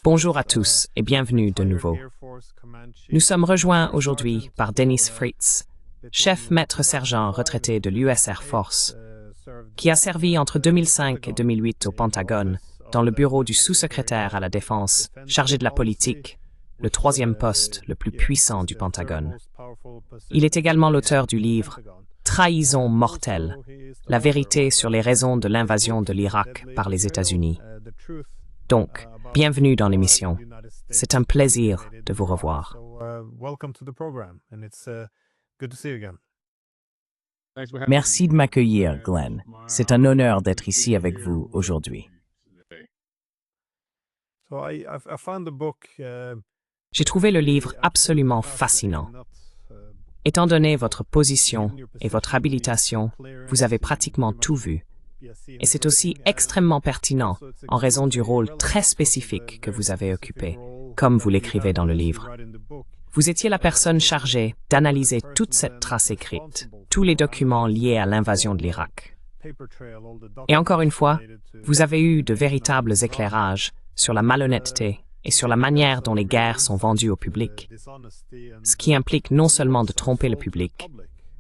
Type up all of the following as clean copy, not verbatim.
Bonjour à tous et bienvenue de nouveau. Nous sommes rejoints aujourd'hui par Dennis Fritz, chef maître-sergent retraité de l'US Air Force, qui a servi entre 2005 et 2008 au Pentagone, dans le bureau du sous-secrétaire à la Défense, chargé de la politique, le troisième poste le plus puissant du Pentagone. Il est également l'auteur du livre « Trahison mortelle », la vérité sur les raisons de l'invasion de l'Irak par les États-Unis. Donc, bienvenue dans l'émission. C'est un plaisir de vous revoir. Merci de m'accueillir, Glenn. C'est un honneur d'être ici avec vous aujourd'hui. J'ai trouvé le livre absolument fascinant. Étant donné votre position et votre habilitation, vous avez pratiquement tout vu. Et c'est aussi extrêmement pertinent en raison du rôle très spécifique que vous avez occupé, comme vous l'écrivez dans le livre. Vous étiez la personne chargée d'analyser toute cette trace écrite, tous les documents liés à l'invasion de l'Irak. Et encore une fois, vous avez eu de véritables éclairages sur la malhonnêteté et sur la manière dont les guerres sont vendues au public, ce qui implique non seulement de tromper le public,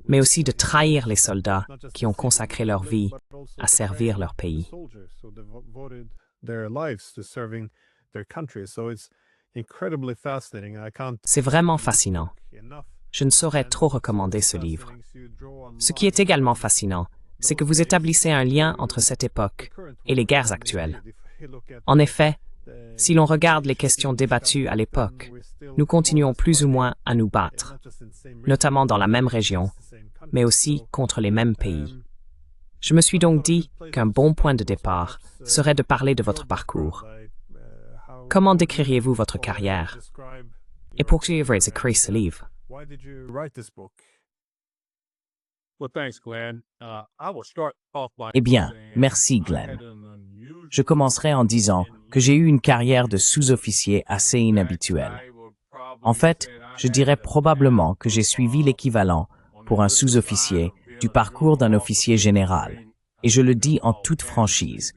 mais aussi de trahir les soldats qui ont consacré leur vie à servir leur pays. C'est vraiment fascinant. Je ne saurais trop recommander ce livre. Ce qui est également fascinant, c'est que vous établissez un lien entre cette époque et les guerres actuelles. En effet, si l'on regarde les questions débattues à l'époque, nous continuons plus ou moins à nous battre, notamment dans la même région, mais aussi contre les mêmes pays. Je me suis donc dit qu'un bon point de départ serait de parler de votre parcours. Comment décririez-vous votre carrière? Et pourquoi avez-vous écrit ce livre? Eh bien, merci, Glenn. Je commencerai en disant que j'ai eu une carrière de sous-officier assez inhabituelle. En fait, je dirais probablement que j'ai suivi l'équivalent, pour un sous-officier, du parcours d'un officier général. Et je le dis en toute franchise,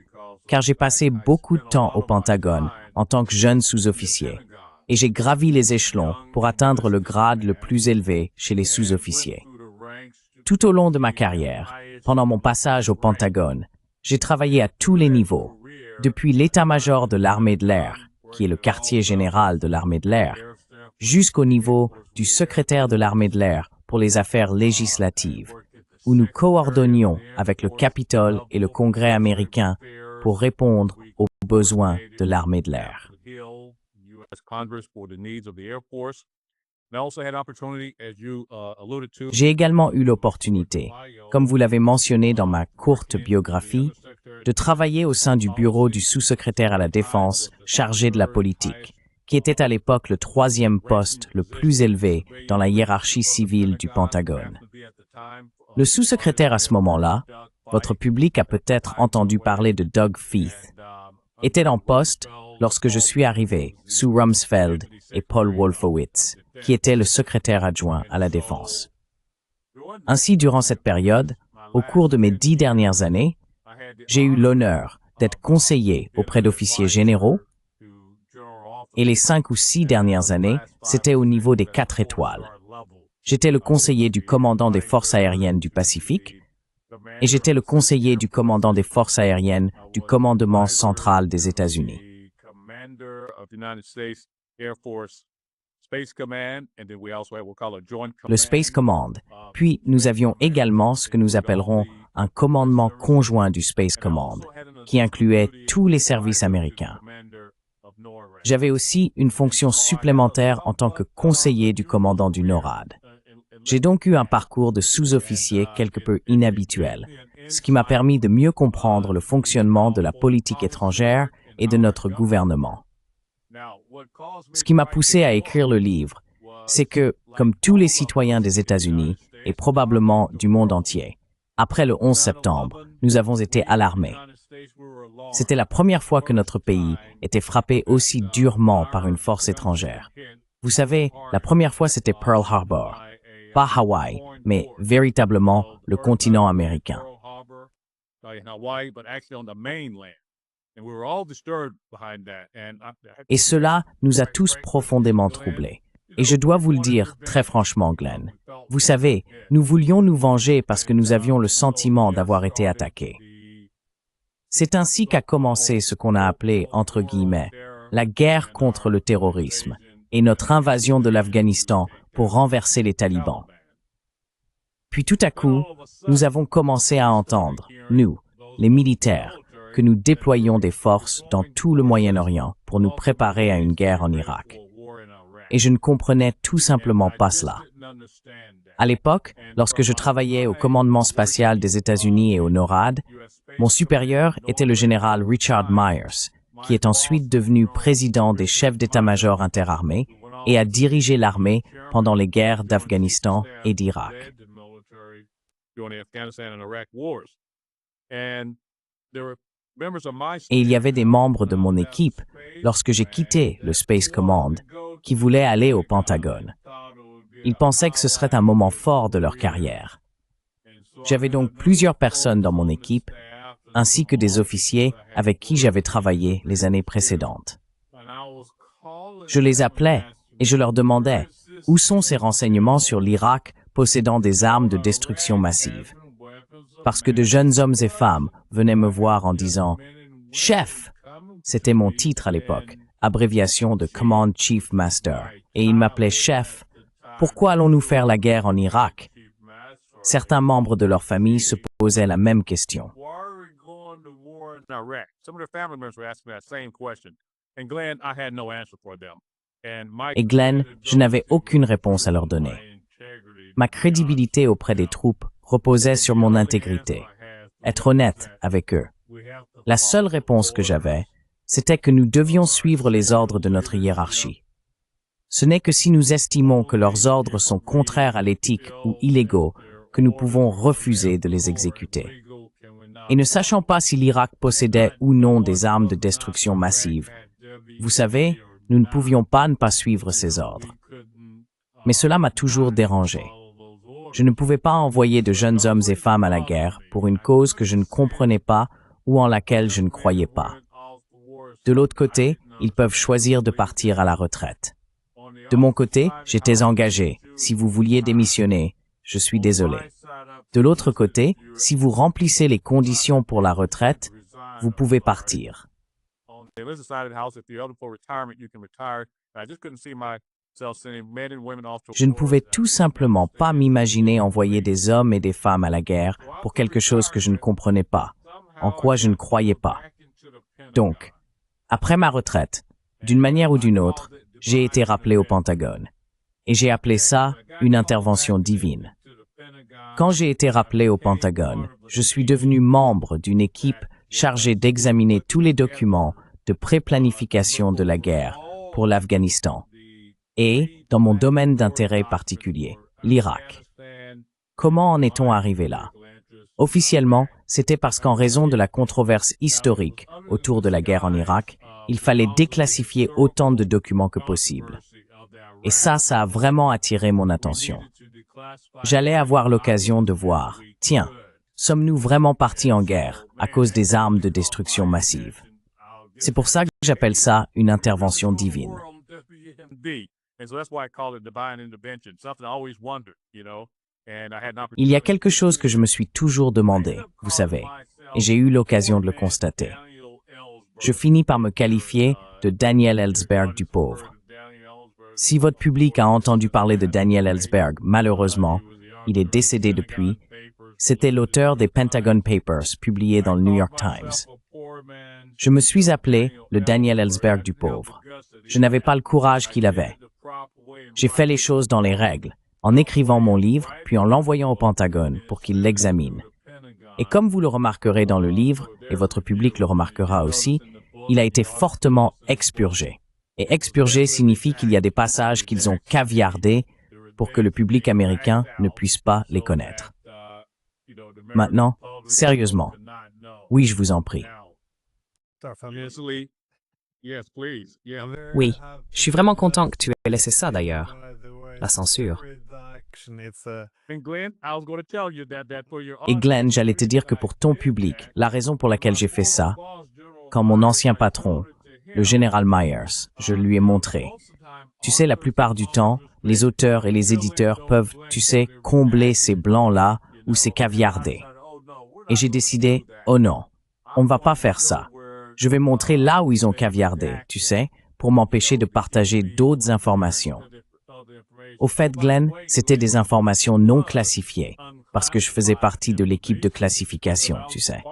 car j'ai passé beaucoup de temps au Pentagone en tant que jeune sous-officier, et j'ai gravi les échelons pour atteindre le grade le plus élevé chez les sous-officiers. Tout au long de ma carrière, pendant mon passage au Pentagone, j'ai travaillé à tous les niveaux, depuis l'état-major de l'armée de l'air, qui est le quartier général de l'armée de l'air, jusqu'au niveau du secrétaire de l'armée de l'air pour les affaires législatives, où nous coordonnions avec le Capitole et le Congrès américain pour répondre aux besoins de l'armée de l'air. J'ai également eu l'opportunité, comme vous l'avez mentionné dans ma courte biographie, de travailler au sein du bureau du sous-secrétaire à la Défense chargé de la politique, qui était à l'époque le troisième poste le plus élevé dans la hiérarchie civile du Pentagone. Le sous-secrétaire à ce moment-là, votre public a peut-être entendu parler de Doug Feith, était en poste lorsque je suis arrivé sous Rumsfeld et Paul Wolfowitz, qui était le secrétaire adjoint à la Défense. Ainsi, durant cette période, au cours de mes 10 dernières années, j'ai eu l'honneur d'être conseiller auprès d'officiers généraux, et les 5 ou 6 dernières années, c'était au niveau des 4 étoiles. J'étais le conseiller du commandant des forces aériennes du Pacifique, et j'étais le conseiller du commandant des forces aériennes du commandement central des États-Unis. Le Space Command. Puis, nous avions également ce que nous appellerons un commandement conjoint du Space Command, qui incluait tous les services américains. J'avais aussi une fonction supplémentaire en tant que conseiller du commandant du NORAD. J'ai donc eu un parcours de sous-officier quelque peu inhabituel, ce qui m'a permis de mieux comprendre le fonctionnement de la politique étrangère et de notre gouvernement. Ce qui m'a poussé à écrire le livre, c'est que, comme tous les citoyens des États-Unis et probablement du monde entier, après le 11 septembre, nous avons été alarmés. C'était la première fois que notre pays était frappé aussi durement par une force étrangère. Vous savez, la première fois c'était Pearl Harbor, pas Hawaï, mais véritablement le continent américain. Et cela nous a tous profondément troublés. Et je dois vous le dire très franchement, Glenn. Vous savez, nous voulions nous venger parce que nous avions le sentiment d'avoir été attaqués. C'est ainsi qu'a commencé ce qu'on a appelé, entre guillemets, la guerre contre le terrorisme et notre invasion de l'Afghanistan pour renverser les talibans. Puis tout à coup, nous avons commencé à entendre, nous, les militaires, que nous déployions des forces dans tout le Moyen-Orient pour nous préparer à une guerre en Irak. Et je ne comprenais tout simplement pas cela. À l'époque, lorsque je travaillais au commandement spatial des États-Unis et au NORAD, mon supérieur était le général Richard Myers, qui est ensuite devenu président des chefs d'état-major interarmés et a dirigé l'armée pendant les guerres d'Afghanistan et d'Irak. Et il y avait des membres de mon équipe, lorsque j'ai quitté le Space Command, qui voulaient aller au Pentagone. Ils pensaient que ce serait un moment fort de leur carrière. J'avais donc plusieurs personnes dans mon équipe, ainsi que des officiers avec qui j'avais travaillé les années précédentes. Je les appelais et je leur demandais où sont ces renseignements sur l'Irak possédant des armes de destruction massive. Parce que de jeunes hommes et femmes venaient me voir en disant « Chef !» C'était mon titre à l'époque, abréviation de Command Chief Master, et ils m'appelaient « Chef ». Pourquoi allons-nous faire la guerre en Irak? Certains membres de leur famille se posaient la même question. Et Glenn, je n'avais aucune réponse à leur donner. Ma crédibilité auprès des troupes reposait sur mon intégrité, être honnête avec eux. La seule réponse que j'avais, c'était que nous devions suivre les ordres de notre hiérarchie. Ce n'est que si nous estimons que leurs ordres sont contraires à l'éthique ou illégaux que nous pouvons refuser de les exécuter. Et ne sachant pas si l'Irak possédait ou non des armes de destruction massive, vous savez, nous ne pouvions pas ne pas suivre ces ordres. Mais cela m'a toujours dérangé. Je ne pouvais pas envoyer de jeunes hommes et femmes à la guerre pour une cause que je ne comprenais pas ou en laquelle je ne croyais pas. De l'autre côté, ils peuvent choisir de partir à la retraite. De mon côté, j'étais engagé. Si vous vouliez démissionner, je suis désolé. De l'autre côté, si vous remplissez les conditions pour la retraite, vous pouvez partir. Je ne pouvais tout simplement pas m'imaginer envoyer des hommes et des femmes à la guerre pour quelque chose que je ne comprenais pas, en quoi je ne croyais pas. Donc, après ma retraite, d'une manière ou d'une autre, j'ai été rappelé au Pentagone. Et j'ai appelé ça une intervention divine. Quand j'ai été rappelé au Pentagone, je suis devenu membre d'une équipe chargée d'examiner tous les documents de pré-planification de la guerre pour l'Afghanistan et, dans mon domaine d'intérêt particulier, l'Irak. Comment en est-on arrivé là? Officiellement, c'était parce qu'en raison de la controverse historique autour de la guerre en Irak, il fallait déclassifier autant de documents que possible. Et ça a vraiment attiré mon attention. J'allais avoir l'occasion de voir, tiens, sommes-nous vraiment partis en guerre à cause des armes de destruction massive? C'est pour ça que j'appelle ça une intervention divine. Il y a quelque chose que je me suis toujours demandé, vous savez, et j'ai eu l'occasion de le constater. Je finis par me qualifier de Daniel Ellsberg du pauvre. Si votre public a entendu parler de Daniel Ellsberg, malheureusement, il est décédé depuis, c'était l'auteur des Pentagon Papers publiés dans le New York Times. Je me suis appelé le Daniel Ellsberg du pauvre. Je n'avais pas le courage qu'il avait. J'ai fait les choses dans les règles, en écrivant mon livre, puis en l'envoyant au Pentagone pour qu'il l'examine. Et comme vous le remarquerez dans le livre, et votre public le remarquera aussi, il a été fortement expurgé. Et expurgé signifie qu'il y a des passages qu'ils ont caviardés pour que le public américain ne puisse pas les connaître. Maintenant, sérieusement, oui, je vous en prie. Oui, je suis vraiment content que tu aies laissé ça d'ailleurs, la censure. Et Glenn, j'allais te dire que pour ton public, la raison pour laquelle j'ai fait ça, quand mon ancien patron, le général Myers, je lui ai montré. Tu sais, la plupart du temps, les auteurs et les éditeurs peuvent, tu sais, combler ces blancs-là ou ces caviardés. Et j'ai décidé, oh non, on ne va pas faire ça. Je vais montrer là où ils ont caviardé, tu sais, pour m'empêcher de partager d'autres informations. Au fait, Glenn, c'était des informations non classifiées, parce que je faisais partie de l'équipe de classification, tu sais.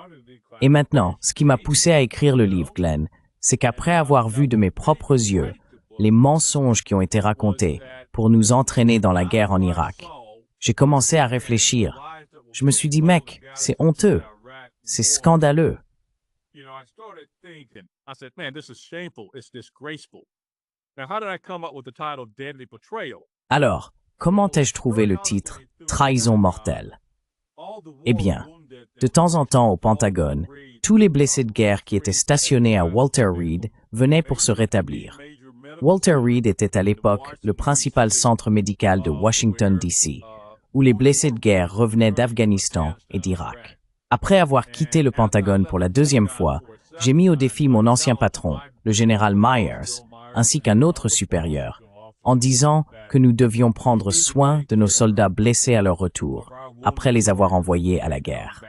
Et maintenant, ce qui m'a poussé à écrire le livre, Glenn, c'est qu'après avoir vu de mes propres yeux les mensonges qui ont été racontés pour nous entraîner dans la guerre en Irak, j'ai commencé à réfléchir. Je me suis dit, mec, c'est honteux, c'est scandaleux. Alors, comment ai-je trouvé le titre « Trahison mortelle » ? Eh bien, de temps en temps au Pentagone, tous les blessés de guerre qui étaient stationnés à Walter Reed venaient pour se rétablir. Walter Reed était à l'époque le principal centre médical de Washington, D.C., où les blessés de guerre revenaient d'Afghanistan et d'Irak. Après avoir quitté le Pentagone pour la deuxième fois, j'ai mis au défi mon ancien patron, le général Myers, ainsi qu'un autre supérieur, en disant que nous devions prendre soin de nos soldats blessés à leur retour, après les avoir envoyés à la guerre.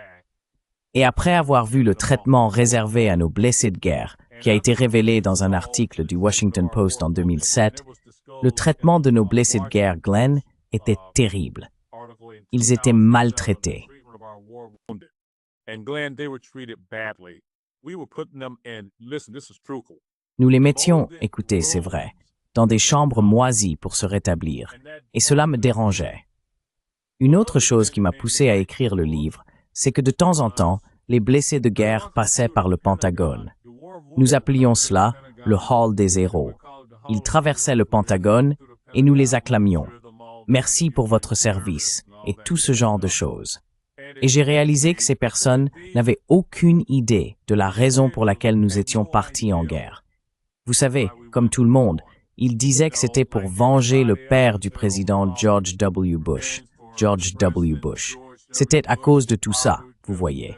Et après avoir vu le traitement réservé à nos blessés de guerre, qui a été révélé dans un article du Washington Post en 2007, le traitement de nos blessés de guerre, Glenn, était terrible. Ils étaient maltraités. Nous les mettions, écoutez, c'est vrai, dans des chambres moisies pour se rétablir, et cela me dérangeait. Une autre chose qui m'a poussé à écrire le livre, c'est que de temps en temps, les blessés de guerre passaient par le Pentagone. Nous appelions cela le Hall des héros. Ils traversaient le Pentagone et nous les acclamions. Merci pour votre service et tout ce genre de choses. Et j'ai réalisé que ces personnes n'avaient aucune idée de la raison pour laquelle nous étions partis en guerre. Vous savez, comme tout le monde, ils disaient que c'était pour venger le père du président George W. Bush. George W. Bush. C'était à cause de tout ça, vous voyez.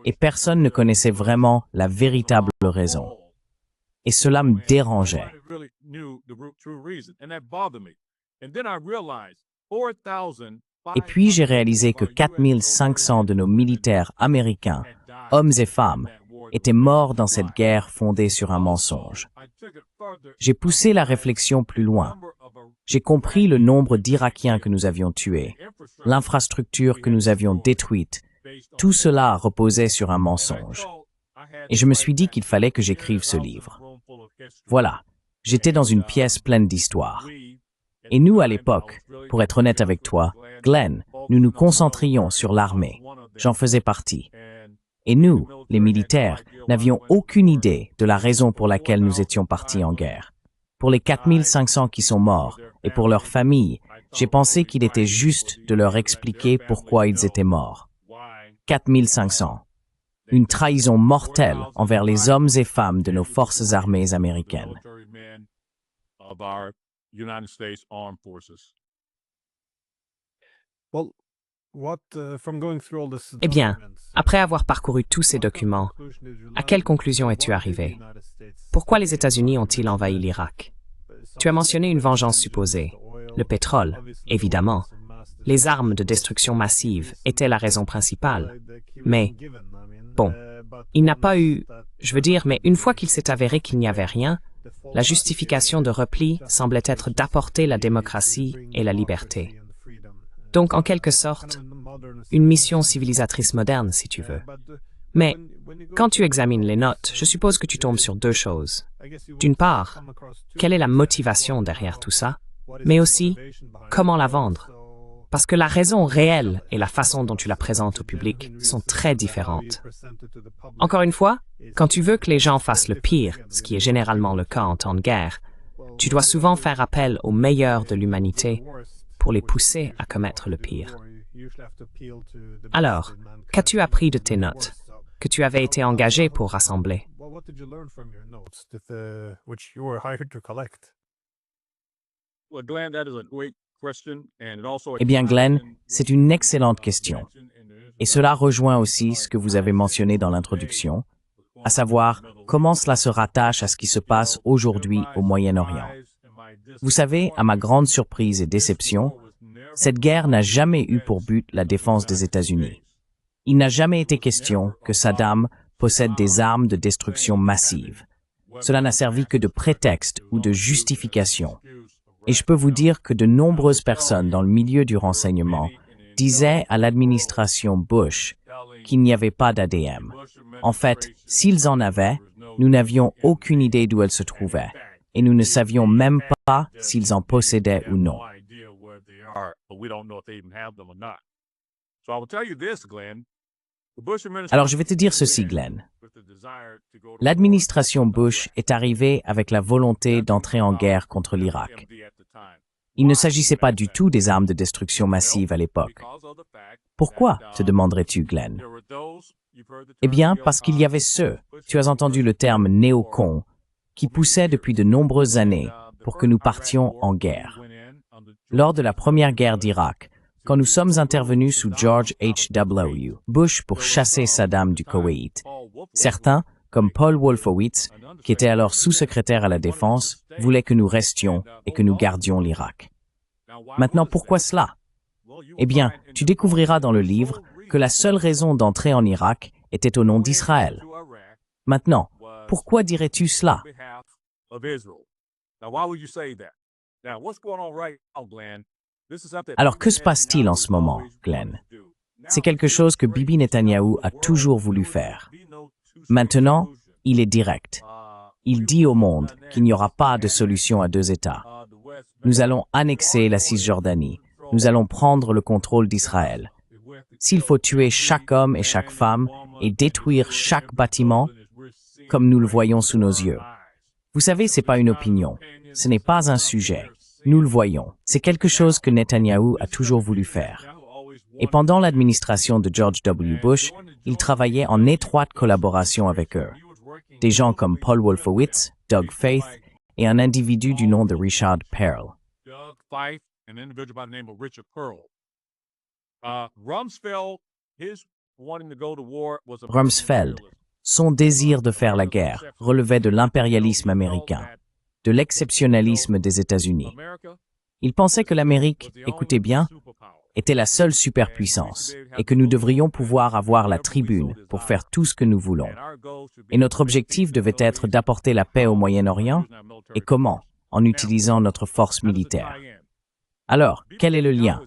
Et personne ne connaissait vraiment la véritable raison. Et cela me dérangeait. Et puis j'ai réalisé que 4500 de nos militaires américains, hommes et femmes, étaient morts dans cette guerre fondée sur un mensonge. J'ai poussé la réflexion plus loin. J'ai compris le nombre d'Irakiens que nous avions tués, l'infrastructure que nous avions détruite. Tout cela reposait sur un mensonge. Et je me suis dit qu'il fallait que j'écrive ce livre. Voilà, j'étais dans une pièce pleine d'histoires. Et nous, à l'époque, pour être honnête avec toi, Glenn, nous nous concentrions sur l'armée. J'en faisais partie. Et nous, les militaires, n'avions aucune idée de la raison pour laquelle nous étions partis en guerre. Pour les 4500 qui sont morts, et pour leurs familles, j'ai pensé qu'il était juste de leur expliquer pourquoi ils étaient morts. 4500. Une trahison mortelle envers les hommes et femmes de nos forces armées américaines. Eh bien, après avoir parcouru tous ces documents, à quelle conclusion es-tu arrivé? Pourquoi les États-Unis ont-ils envahi l'Irak? Tu as mentionné une vengeance supposée. Le pétrole, évidemment. Les armes de destruction massive étaient la raison principale. Mais, bon, il n'a pas eu... Je veux dire, mais une fois qu'il s'est avéré qu'il n'y avait rien, la justification de repli semblait être d'apporter la démocratie et la liberté. Donc, en quelque sorte, une mission civilisatrice moderne, si tu veux. Mais, quand tu examines les notes, je suppose que tu tombes sur deux choses. D'une part, quelle est la motivation derrière tout ça? Mais aussi, comment la vendre? Parce que la raison réelle et la façon dont tu la présentes au public sont très différentes. Encore une fois, quand tu veux que les gens fassent le pire, ce qui est généralement le cas en temps de guerre, tu dois souvent faire appel aux meilleurs de l'humanité pour les pousser à commettre le pire. Alors, qu'as-tu appris de tes notes que tu avais été engagé pour rassembler? Eh bien, Glenn, c'est une excellente question. Et cela rejoint aussi ce que vous avez mentionné dans l'introduction. à savoir comment cela se rattache à ce qui se passe aujourd'hui au Moyen-Orient. Vous savez, à ma grande surprise et déception, cette guerre n'a jamais eu pour but la défense des États-Unis. Il n'a jamais été question que Saddam possède des armes de destruction massive. Cela n'a servi que de prétexte ou de justification. Et je peux vous dire que de nombreuses personnes dans le milieu du renseignement disaient à l'administration Bush qu'il n'y avait pas d'ADM. En fait, s'ils en avaient, nous n'avions aucune idée d'où elles se trouvaient, et nous ne savions même pas s'ils en possédaient ou non. Alors je vais te dire ceci, Glenn. L'administration Bush est arrivée avec la volonté d'entrer en guerre contre l'Irak. Il ne s'agissait pas du tout des armes de destruction massive à l'époque. Pourquoi, te demanderais-tu, Glenn? Eh bien, parce qu'il y avait ceux, tu as entendu le terme néocons, qui poussaient depuis de nombreuses années pour que nous partions en guerre. Lors de la première guerre d'Irak, quand nous sommes intervenus sous George H.W. Bush pour chasser Saddam du Koweït, certains, comme Paul Wolfowitz, qui était alors sous-secrétaire à la Défense, voulaient que nous restions et que nous gardions l'Irak. Maintenant, pourquoi cela? Eh bien, tu découvriras dans le livre que la seule raison d'entrer en Irak était au nom d'Israël. Maintenant, pourquoi dirais-tu cela? Alors que se passe-t-il en ce moment, Glenn? C'est quelque chose que Bibi Netanyahou a toujours voulu faire. Maintenant, il est direct. Il dit au monde qu'il n'y aura pas de solution à deux États. Nous allons annexer la Cisjordanie. Nous allons prendre le contrôle d'Israël. S'il faut tuer chaque homme et chaque femme et détruire chaque bâtiment, comme nous le voyons sous nos yeux. Vous savez, ce n'est pas une opinion. Ce n'est pas un sujet. Nous le voyons. C'est quelque chose que Netanyahou a toujours voulu faire. Et pendant l'administration de George W. Bush, il travaillait en étroite collaboration avec eux. Des gens comme Paul Wolfowitz, Doug Feith et un individu du nom de Richard Perle. Rumsfeld, son désir de faire la guerre relevait de l'impérialisme américain, de l'exceptionnalisme des États-Unis. Il pensait que l'Amérique, écoutez bien, était la seule superpuissance et que nous devrions pouvoir avoir la tribune pour faire tout ce que nous voulons. Et notre objectif devait être d'apporter la paix au Moyen-Orient. Et comment? En utilisant notre force militaire. Alors, quel est le lien?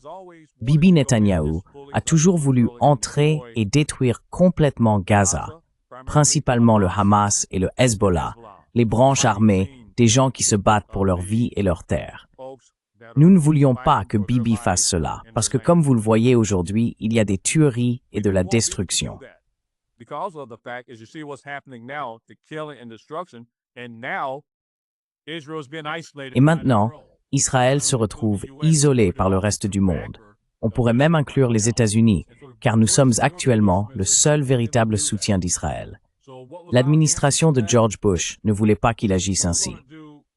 Bibi Netanyahou a toujours voulu entrer et détruire complètement Gaza, principalement le Hamas et le Hezbollah, les branches armées des gens qui se battent pour leur vie et leur terre. Nous ne voulions pas que Bibi fasse cela, parce que comme vous le voyez aujourd'hui, il y a des tueries et de la destruction. Et maintenant, Israël se retrouve isolé par le reste du monde. On pourrait même inclure les États-Unis, car nous sommes actuellement le seul véritable soutien d'Israël. L'administration de George Bush ne voulait pas qu'il agisse ainsi.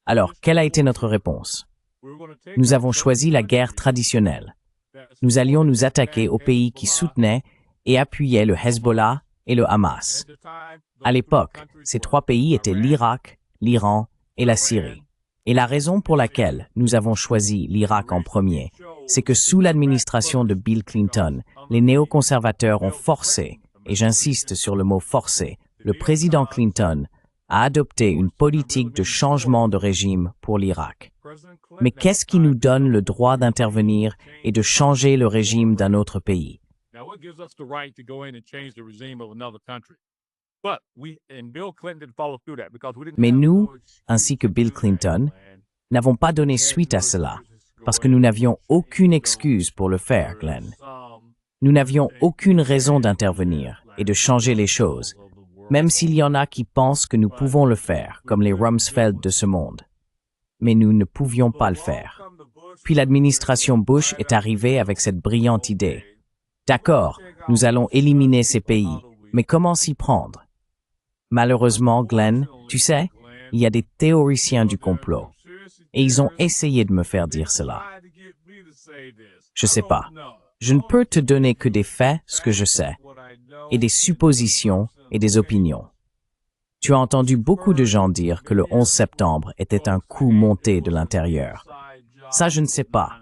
Alors, quelle a été notre réponse? Nous avons choisi la guerre traditionnelle. Nous allions nous attaquer aux pays qui soutenaient et appuyaient le Hezbollah et le Hamas. À l'époque, ces trois pays étaient l'Irak, l'Iran et la Syrie. Et la raison pour laquelle nous avons choisi l'Irak en premier, c'est que sous l'administration de Bill Clinton, les néoconservateurs ont forcé, et j'insiste sur le mot forcé, le président Clinton a adopté une politique de changement de régime pour l'Irak. Mais qu'est-ce qui nous donne le droit d'intervenir et de changer le régime d'un autre pays? Mais nous, ainsi que Bill Clinton, n'avons pas donné suite à cela, parce que nous n'avions aucune excuse pour le faire, Glenn. Nous n'avions aucune raison d'intervenir et de changer les choses, même s'il y en a qui pensent que nous pouvons le faire, comme les Rumsfeld de ce monde. Mais nous ne pouvions pas le faire. Puis l'administration Bush est arrivée avec cette brillante idée. D'accord, nous allons éliminer ces pays, mais comment s'y prendre? Malheureusement, Glenn, tu sais, il y a des théoriciens du complot. Et ils ont essayé de me faire dire cela. Je sais pas. Je ne peux te donner que des faits, ce que je sais, et des suppositions et des opinions. Tu as entendu beaucoup de gens dire que le 11 septembre était un coup monté de l'intérieur. Ça, je ne sais pas.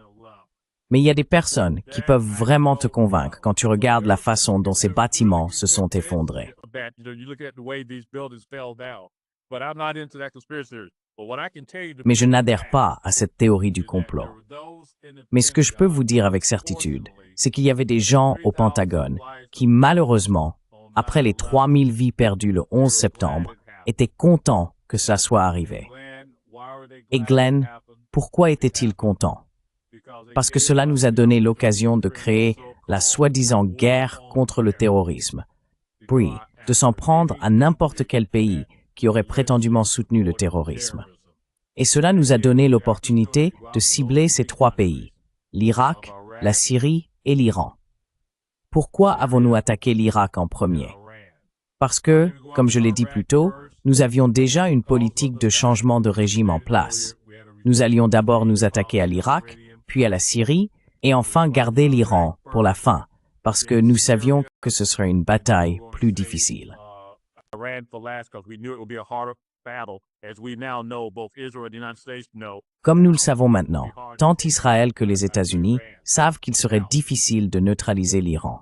Mais il y a des personnes qui peuvent vraiment te convaincre quand tu regardes la façon dont ces bâtiments se sont effondrés. Mais je n'adhère pas à cette théorie du complot. Mais ce que je peux vous dire avec certitude, c'est qu'il y avait des gens au Pentagone qui, malheureusement, après les 3000 vies perdues le 11 septembre, étaient contents que cela soit arrivé. Et Glenn, pourquoi était-il content? Parce que cela nous a donné l'occasion de créer la soi-disant guerre contre le terrorisme, puis de s'en prendre à n'importe quel pays qui aurait prétendument soutenu le terrorisme. Et cela nous a donné l'opportunité de cibler ces 3 pays, l'Irak, la Syrie et l'Iran. Pourquoi avons-nous attaqué l'Irak en premier? Parce que, comme je l'ai dit plus tôt, nous avions déjà une politique de changement de régime en place. Nous allions d'abord nous attaquer à l'Irak, puis à la Syrie, et enfin garder l'Iran pour la fin, parce que nous savions que ce serait une bataille plus difficile. Comme nous le savons maintenant, tant Israël que les États-Unis savent qu'il serait difficile de neutraliser l'Iran.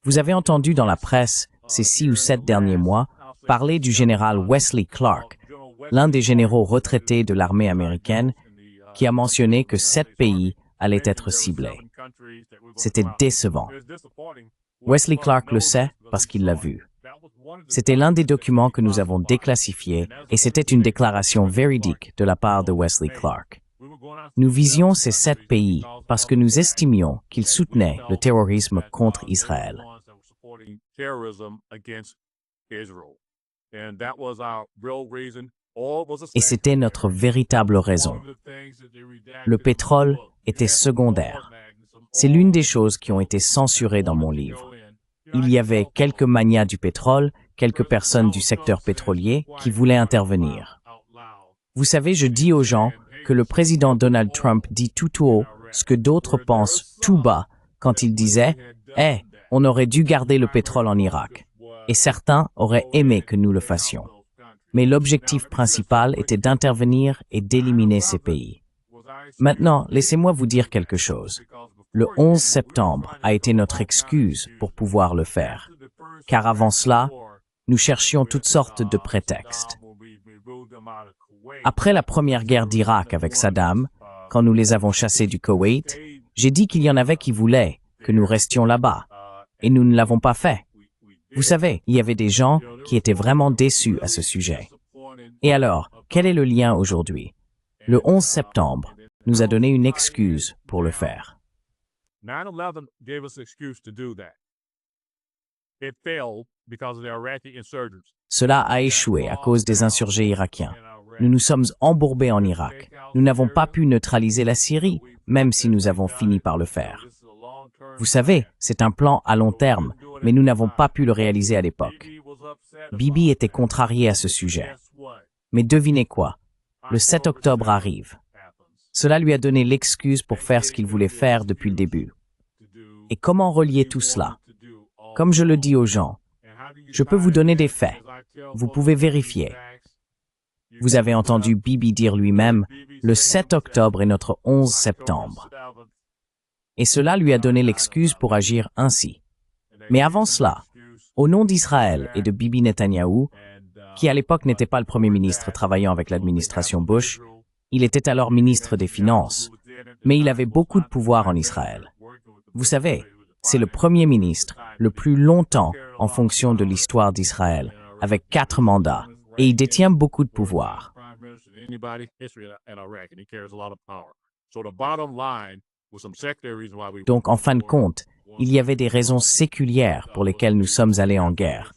Vous avez entendu dans la presse, ces 6 ou 7 derniers mois, parler du général Wesley Clark, l'un des généraux retraités de l'armée américaine, qui a mentionné que 7 pays allaient être ciblés. C'était décevant. Wesley Clark le sait parce qu'il l'a vu. C'était l'un des documents que nous avons déclassifiés et c'était une déclaration véridique de la part de Wesley Clark. Nous visions ces 7 pays parce que nous estimions qu'ils soutenaient le terrorisme contre Israël. Et c'était notre véritable raison. Le pétrole était secondaire. C'est l'une des choses qui ont été censurées dans mon livre. Il y avait quelques manias du pétrole, quelques personnes du secteur pétrolier qui voulaient intervenir. Vous savez, je dis aux gens que le président Donald Trump dit tout haut ce que d'autres pensent tout bas quand il disait « Eh, on aurait dû garder le pétrole en Irak ». Et certains auraient aimé que nous le fassions. Mais l'objectif principal était d'intervenir et d'éliminer ces pays. Maintenant, laissez-moi vous dire quelque chose. Le 11 septembre a été notre excuse pour pouvoir le faire. Car avant cela, nous cherchions toutes sortes de prétextes. Après la première guerre d'Irak avec Saddam, quand nous les avons chassés du Koweït, j'ai dit qu'il y en avait qui voulaient que nous restions là-bas. Et nous ne l'avons pas fait. Vous savez, il y avait des gens qui étaient vraiment déçus à ce sujet. Et alors, quel est le lien aujourd'hui? Le 11 septembre nous a donné une excuse pour le faire. 9/11 gave us an excuse to do that. It failed because of the Iraqi insurgents. Cela a échoué à cause des insurgés irakiens. Nous nous sommes embourbés en Irak. Nous n'avons pas pu neutraliser la Syrie, même si nous avons fini par le faire. Vous savez, c'est un plan à long terme, mais nous n'avons pas pu le réaliser à l'époque. Bibi était contrarié à ce sujet. Mais devinez quoi? Le 7 octobre arrive. Cela lui a donné l'excuse pour faire ce qu'il voulait faire depuis le début. Et comment relier tout cela? Comme je le dis aux gens, je peux vous donner des faits. Vous pouvez vérifier. Vous avez entendu Bibi dire lui-même, le 7 octobre est notre 11 septembre. Et cela lui a donné l'excuse pour agir ainsi. Mais avant cela, au nom d'Israël et de Bibi Netanyahou, qui à l'époque n'était pas le premier ministre travaillant avec l'administration Bush, il était alors ministre des Finances, mais il avait beaucoup de pouvoir en Israël. Vous savez, c'est le premier ministre le plus longtemps en fonction de l'histoire d'Israël, avec 4 mandats, et il détient beaucoup de pouvoir. Donc, en fin de compte, il y avait des raisons séculières pour lesquelles nous sommes allés en guerre,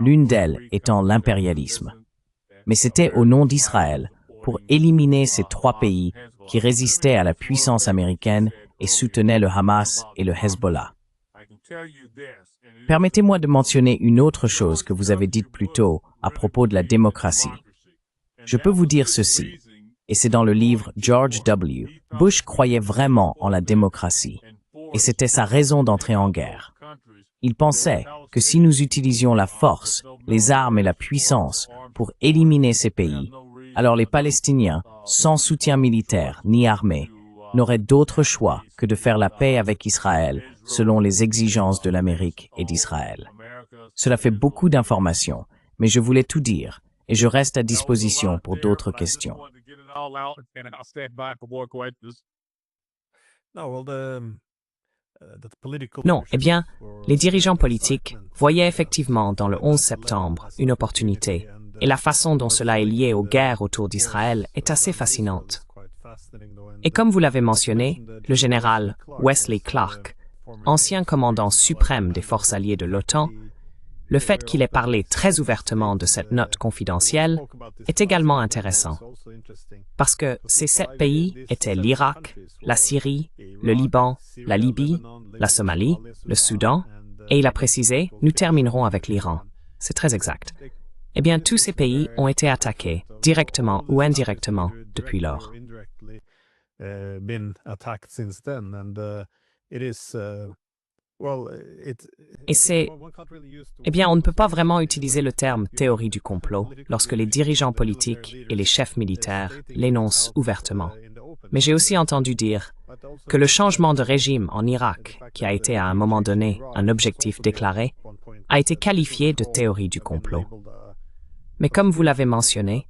l'une d'elles étant l'impérialisme. Mais c'était au nom d'Israël, pour éliminer ces 3 pays qui résistaient à la puissance américaine et soutenaient le Hamas et le Hezbollah. Permettez-moi de mentionner une autre chose que vous avez dite plus tôt à propos de la démocratie. Je peux vous dire ceci, et c'est dans le livre George W. Bush croyait vraiment en la démocratie, et c'était sa raison d'entrer en guerre. Ils pensaient que si nous utilisions la force, les armes et la puissance pour éliminer ces pays, alors les Palestiniens, sans soutien militaire ni armé, n'auraient d'autre choix que de faire la paix avec Israël selon les exigences de l'Amérique et d'Israël. Cela fait beaucoup d'informations, mais je voulais tout dire et je reste à disposition pour d'autres questions. Non, eh bien, les dirigeants politiques voyaient effectivement dans le 11 septembre une opportunité, et la façon dont cela est lié aux guerres autour d'Israël est assez fascinante. Et comme vous l'avez mentionné, le général Wesley Clark, ancien commandant suprême des forces alliées de l'OTAN, le fait qu'il ait parlé très ouvertement de cette note confidentielle est également intéressant, parce que ces 7 pays étaient l'Irak, la Syrie, le Liban, la Libye, la Somalie, le Soudan, et il a précisé, nous terminerons avec l'Iran. C'est très exact. Eh bien, tous ces pays ont été attaqués, directement ou indirectement, depuis lors. Et c'est... Eh bien, on ne peut pas vraiment utiliser le terme « théorie du complot » lorsque les dirigeants politiques et les chefs militaires l'énoncent ouvertement. Mais j'ai aussi entendu dire que le changement de régime en Irak, qui a été à un moment donné un objectif déclaré, a été qualifié de théorie du complot. Mais comme vous l'avez mentionné,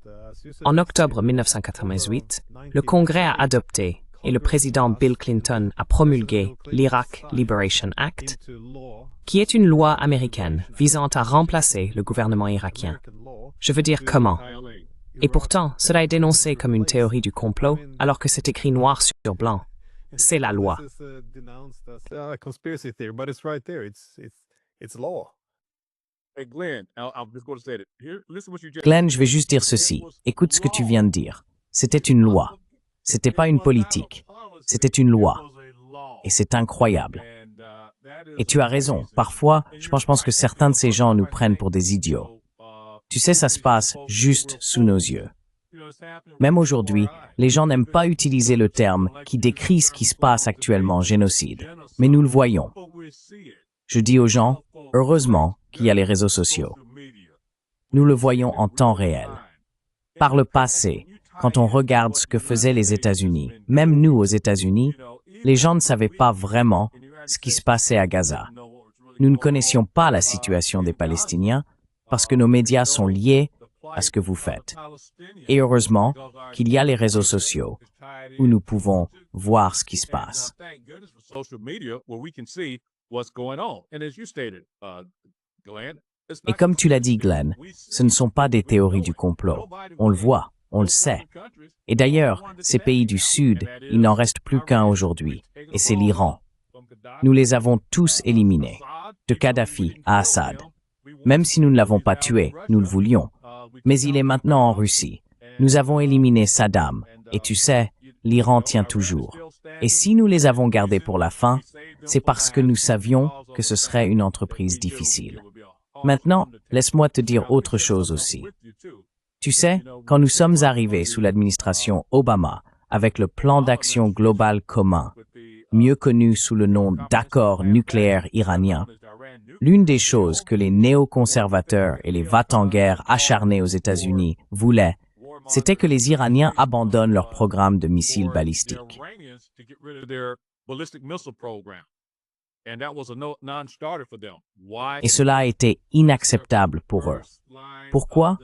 en octobre 1988, le Congrès a adopté et le président Bill Clinton a promulgué l'Iraq Liberation Act, qui est une loi américaine visant à remplacer le gouvernement irakien. Je veux dire comment. Et pourtant, cela est dénoncé comme une théorie du complot, alors que c'est écrit noir sur blanc. C'est la loi. Glenn, je vais juste dire ceci. Écoute ce que tu viens de dire. C'était une loi. C'était pas une politique. C'était une loi. Et c'est incroyable. Et tu as raison. Parfois, je pense que certains de ces gens nous prennent pour des idiots. Tu sais, ça se passe juste sous nos yeux. Même aujourd'hui, les gens n'aiment pas utiliser le terme qui décrit ce qui se passe actuellement, génocide. Mais nous le voyons. Je dis aux gens, heureusement qu'il y a les réseaux sociaux. Nous le voyons en temps réel. Par le passé, quand on regarde ce que faisaient les États-Unis, même nous aux États-Unis, les gens ne savaient pas vraiment ce qui se passait à Gaza. Nous ne connaissions pas la situation des Palestiniens parce que nos médias sont liés à ce que vous faites. Et heureusement qu'il y a les réseaux sociaux où nous pouvons voir ce qui se passe. Et comme tu l'as dit, Glenn, ce ne sont pas des théories du complot. On le voit, on le sait. Et d'ailleurs, ces pays du Sud, il n'en reste plus qu'un aujourd'hui, et c'est l'Iran. Nous les avons tous éliminés, de Kadhafi à Assad. Même si nous ne l'avons pas tué, nous le voulions. Mais il est maintenant en Russie. Nous avons éliminé Saddam, et tu sais, l'Iran tient toujours. Et si nous les avons gardés pour la fin, c'est parce que nous savions que ce serait une entreprise difficile. Maintenant, laisse-moi te dire autre chose aussi. Tu sais, quand nous sommes arrivés sous l'administration Obama avec le plan d'action global commun, mieux connu sous le nom d'accord nucléaire iranien, l'une des choses que les néoconservateurs et les va-t-en-guerre acharnés aux États-Unis voulaient, c'était que les Iraniens abandonnent leur programme de missiles balistiques. Et cela a été inacceptable pour eux. Pourquoi?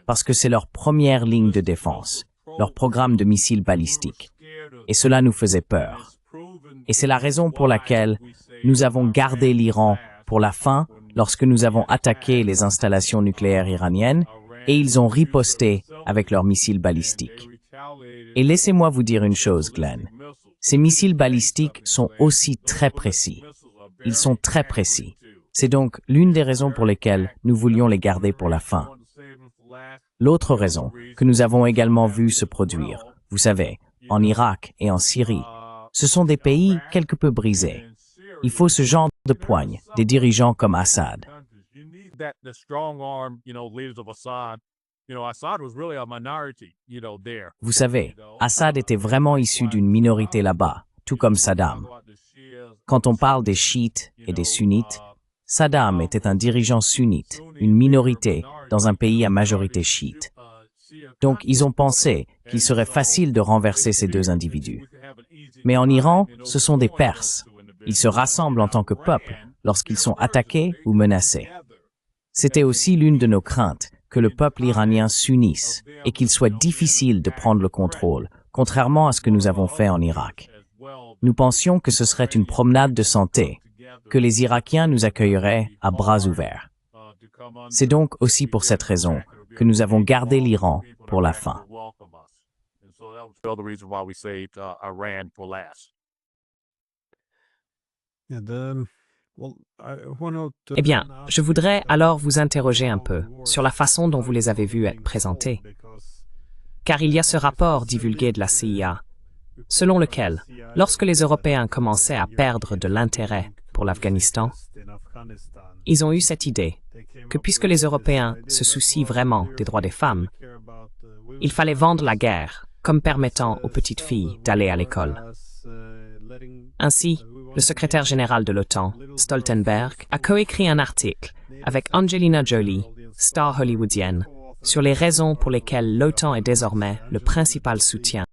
Parce que c'est leur première ligne de défense, leur programme de missiles balistiques. Et cela nous faisait peur. Et c'est la raison pour laquelle nous avons gardé l'Iran pour la fin lorsque nous avons attaqué les installations nucléaires iraniennes et ils ont riposté avec leurs missiles balistiques. Et laissez-moi vous dire une chose, Glenn. Ces missiles balistiques sont aussi très précis. Ils sont très précis. C'est donc l'une des raisons pour lesquelles nous voulions les garder pour la fin. L'autre raison que nous avons également vu se produire, vous savez, en Irak et en Syrie, ce sont des pays quelque peu brisés. Il faut ce genre de poigne, des dirigeants comme Assad. Vous savez, Assad était vraiment issu d'une minorité là-bas, tout comme Saddam. Quand on parle des chiites et des sunnites, Saddam était un dirigeant sunnite, une minorité dans un pays à majorité chiite. Donc, ils ont pensé qu'il serait facile de renverser ces deux individus. Mais en Iran, ce sont des Perses. Ils se rassemblent en tant que peuple lorsqu'ils sont attaqués ou menacés. C'était aussi l'une de nos craintes, que le peuple iranien s'unisse et qu'il soit difficile de prendre le contrôle, contrairement à ce que nous avons fait en Irak. Nous pensions que ce serait une promenade de santé, que les Irakiens nous accueilleraient à bras ouverts. C'est donc aussi pour cette raison que nous avons gardé l'Iran pour la fin. Eh bien, je voudrais alors vous interroger un peu sur la façon dont vous les avez vus être présentés. Car il y a ce rapport divulgué de la CIA, selon lequel, lorsque les Européens commençaient à perdre de l'intérêt pour l'Afghanistan, ils ont eu cette idée que puisque les Européens se soucient vraiment des droits des femmes, il fallait vendre la guerre comme permettant aux petites filles d'aller à l'école. Ainsi, le secrétaire général de l'OTAN, Stoltenberg, a coécrit un article avec Angelina Jolie, star hollywoodienne, sur les raisons pour lesquelles l'OTAN est désormais le principal soutien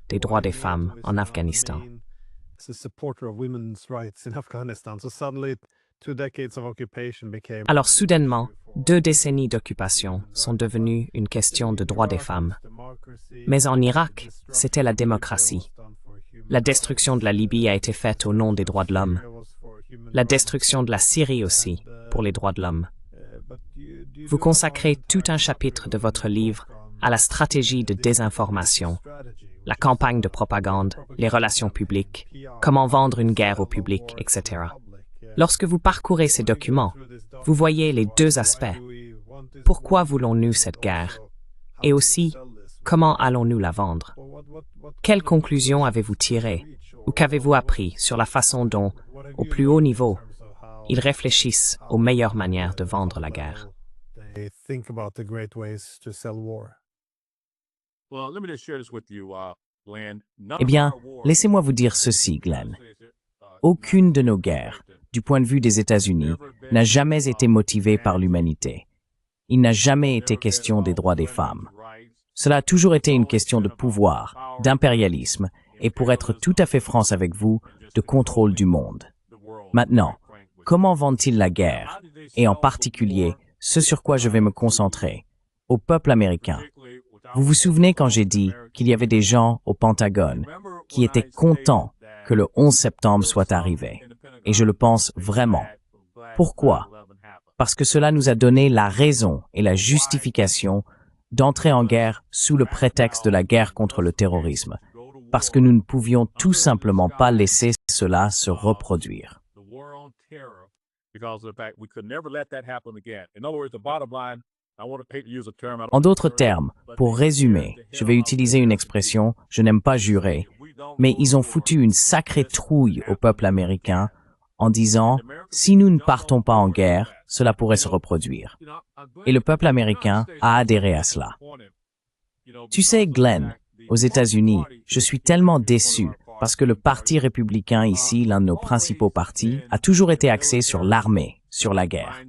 des droits des femmes en Afghanistan. Alors soudainement, 2 décennies d'occupation sont devenues une question de droits des femmes. Mais en Irak, c'était la démocratie. La destruction de la Libye a été faite au nom des droits de l'homme. La destruction de la Syrie aussi, pour les droits de l'homme. Vous consacrez tout un chapitre de votre livre à la stratégie de désinformation, la campagne de propagande, les relations publiques, comment vendre une guerre au public, etc. Lorsque vous parcourez ces documents, vous voyez les 2 aspects. Pourquoi voulons-nous cette guerre? Et aussi, comment allons-nous la vendre? Quelles conclusions avez-vous tirées ou qu'avez-vous appris sur la façon dont, au plus haut niveau, ils réfléchissent aux meilleures manières de vendre la guerre? Eh bien, laissez-moi vous dire ceci, Glenn. Aucune de nos guerres, du point de vue des États-Unis, n'a jamais été motivée par l'humanité. Il n'a jamais été question des droits des femmes. Cela a toujours été une question de pouvoir, d'impérialisme, et pour être tout à fait franc avec vous, de contrôle du monde. Maintenant, comment vendent-ils la guerre, et en particulier, ce sur quoi je vais me concentrer, au peuple américain? Vous vous souvenez quand j'ai dit qu'il y avait des gens au Pentagone qui étaient contents que le 11 septembre soit arrivé, et je le pense vraiment. Pourquoi? Parce que cela nous a donné la raison et la justification d'entrer en guerre sous le prétexte de la guerre contre le terrorisme, parce que nous ne pouvions tout simplement pas laisser cela se reproduire. En d'autres termes, pour résumer, je vais utiliser une expression, je n'aime pas jurer, mais ils ont foutu une sacrée trouille au peuple américain en disant « si nous ne partons pas en guerre, cela pourrait se reproduire ». Et le peuple américain a adhéré à cela. Tu sais, Glenn, aux États-Unis, je suis tellement déçu parce que le Parti républicain ici, l'un de nos principaux partis, a toujours été axé sur l'armée, sur la guerre.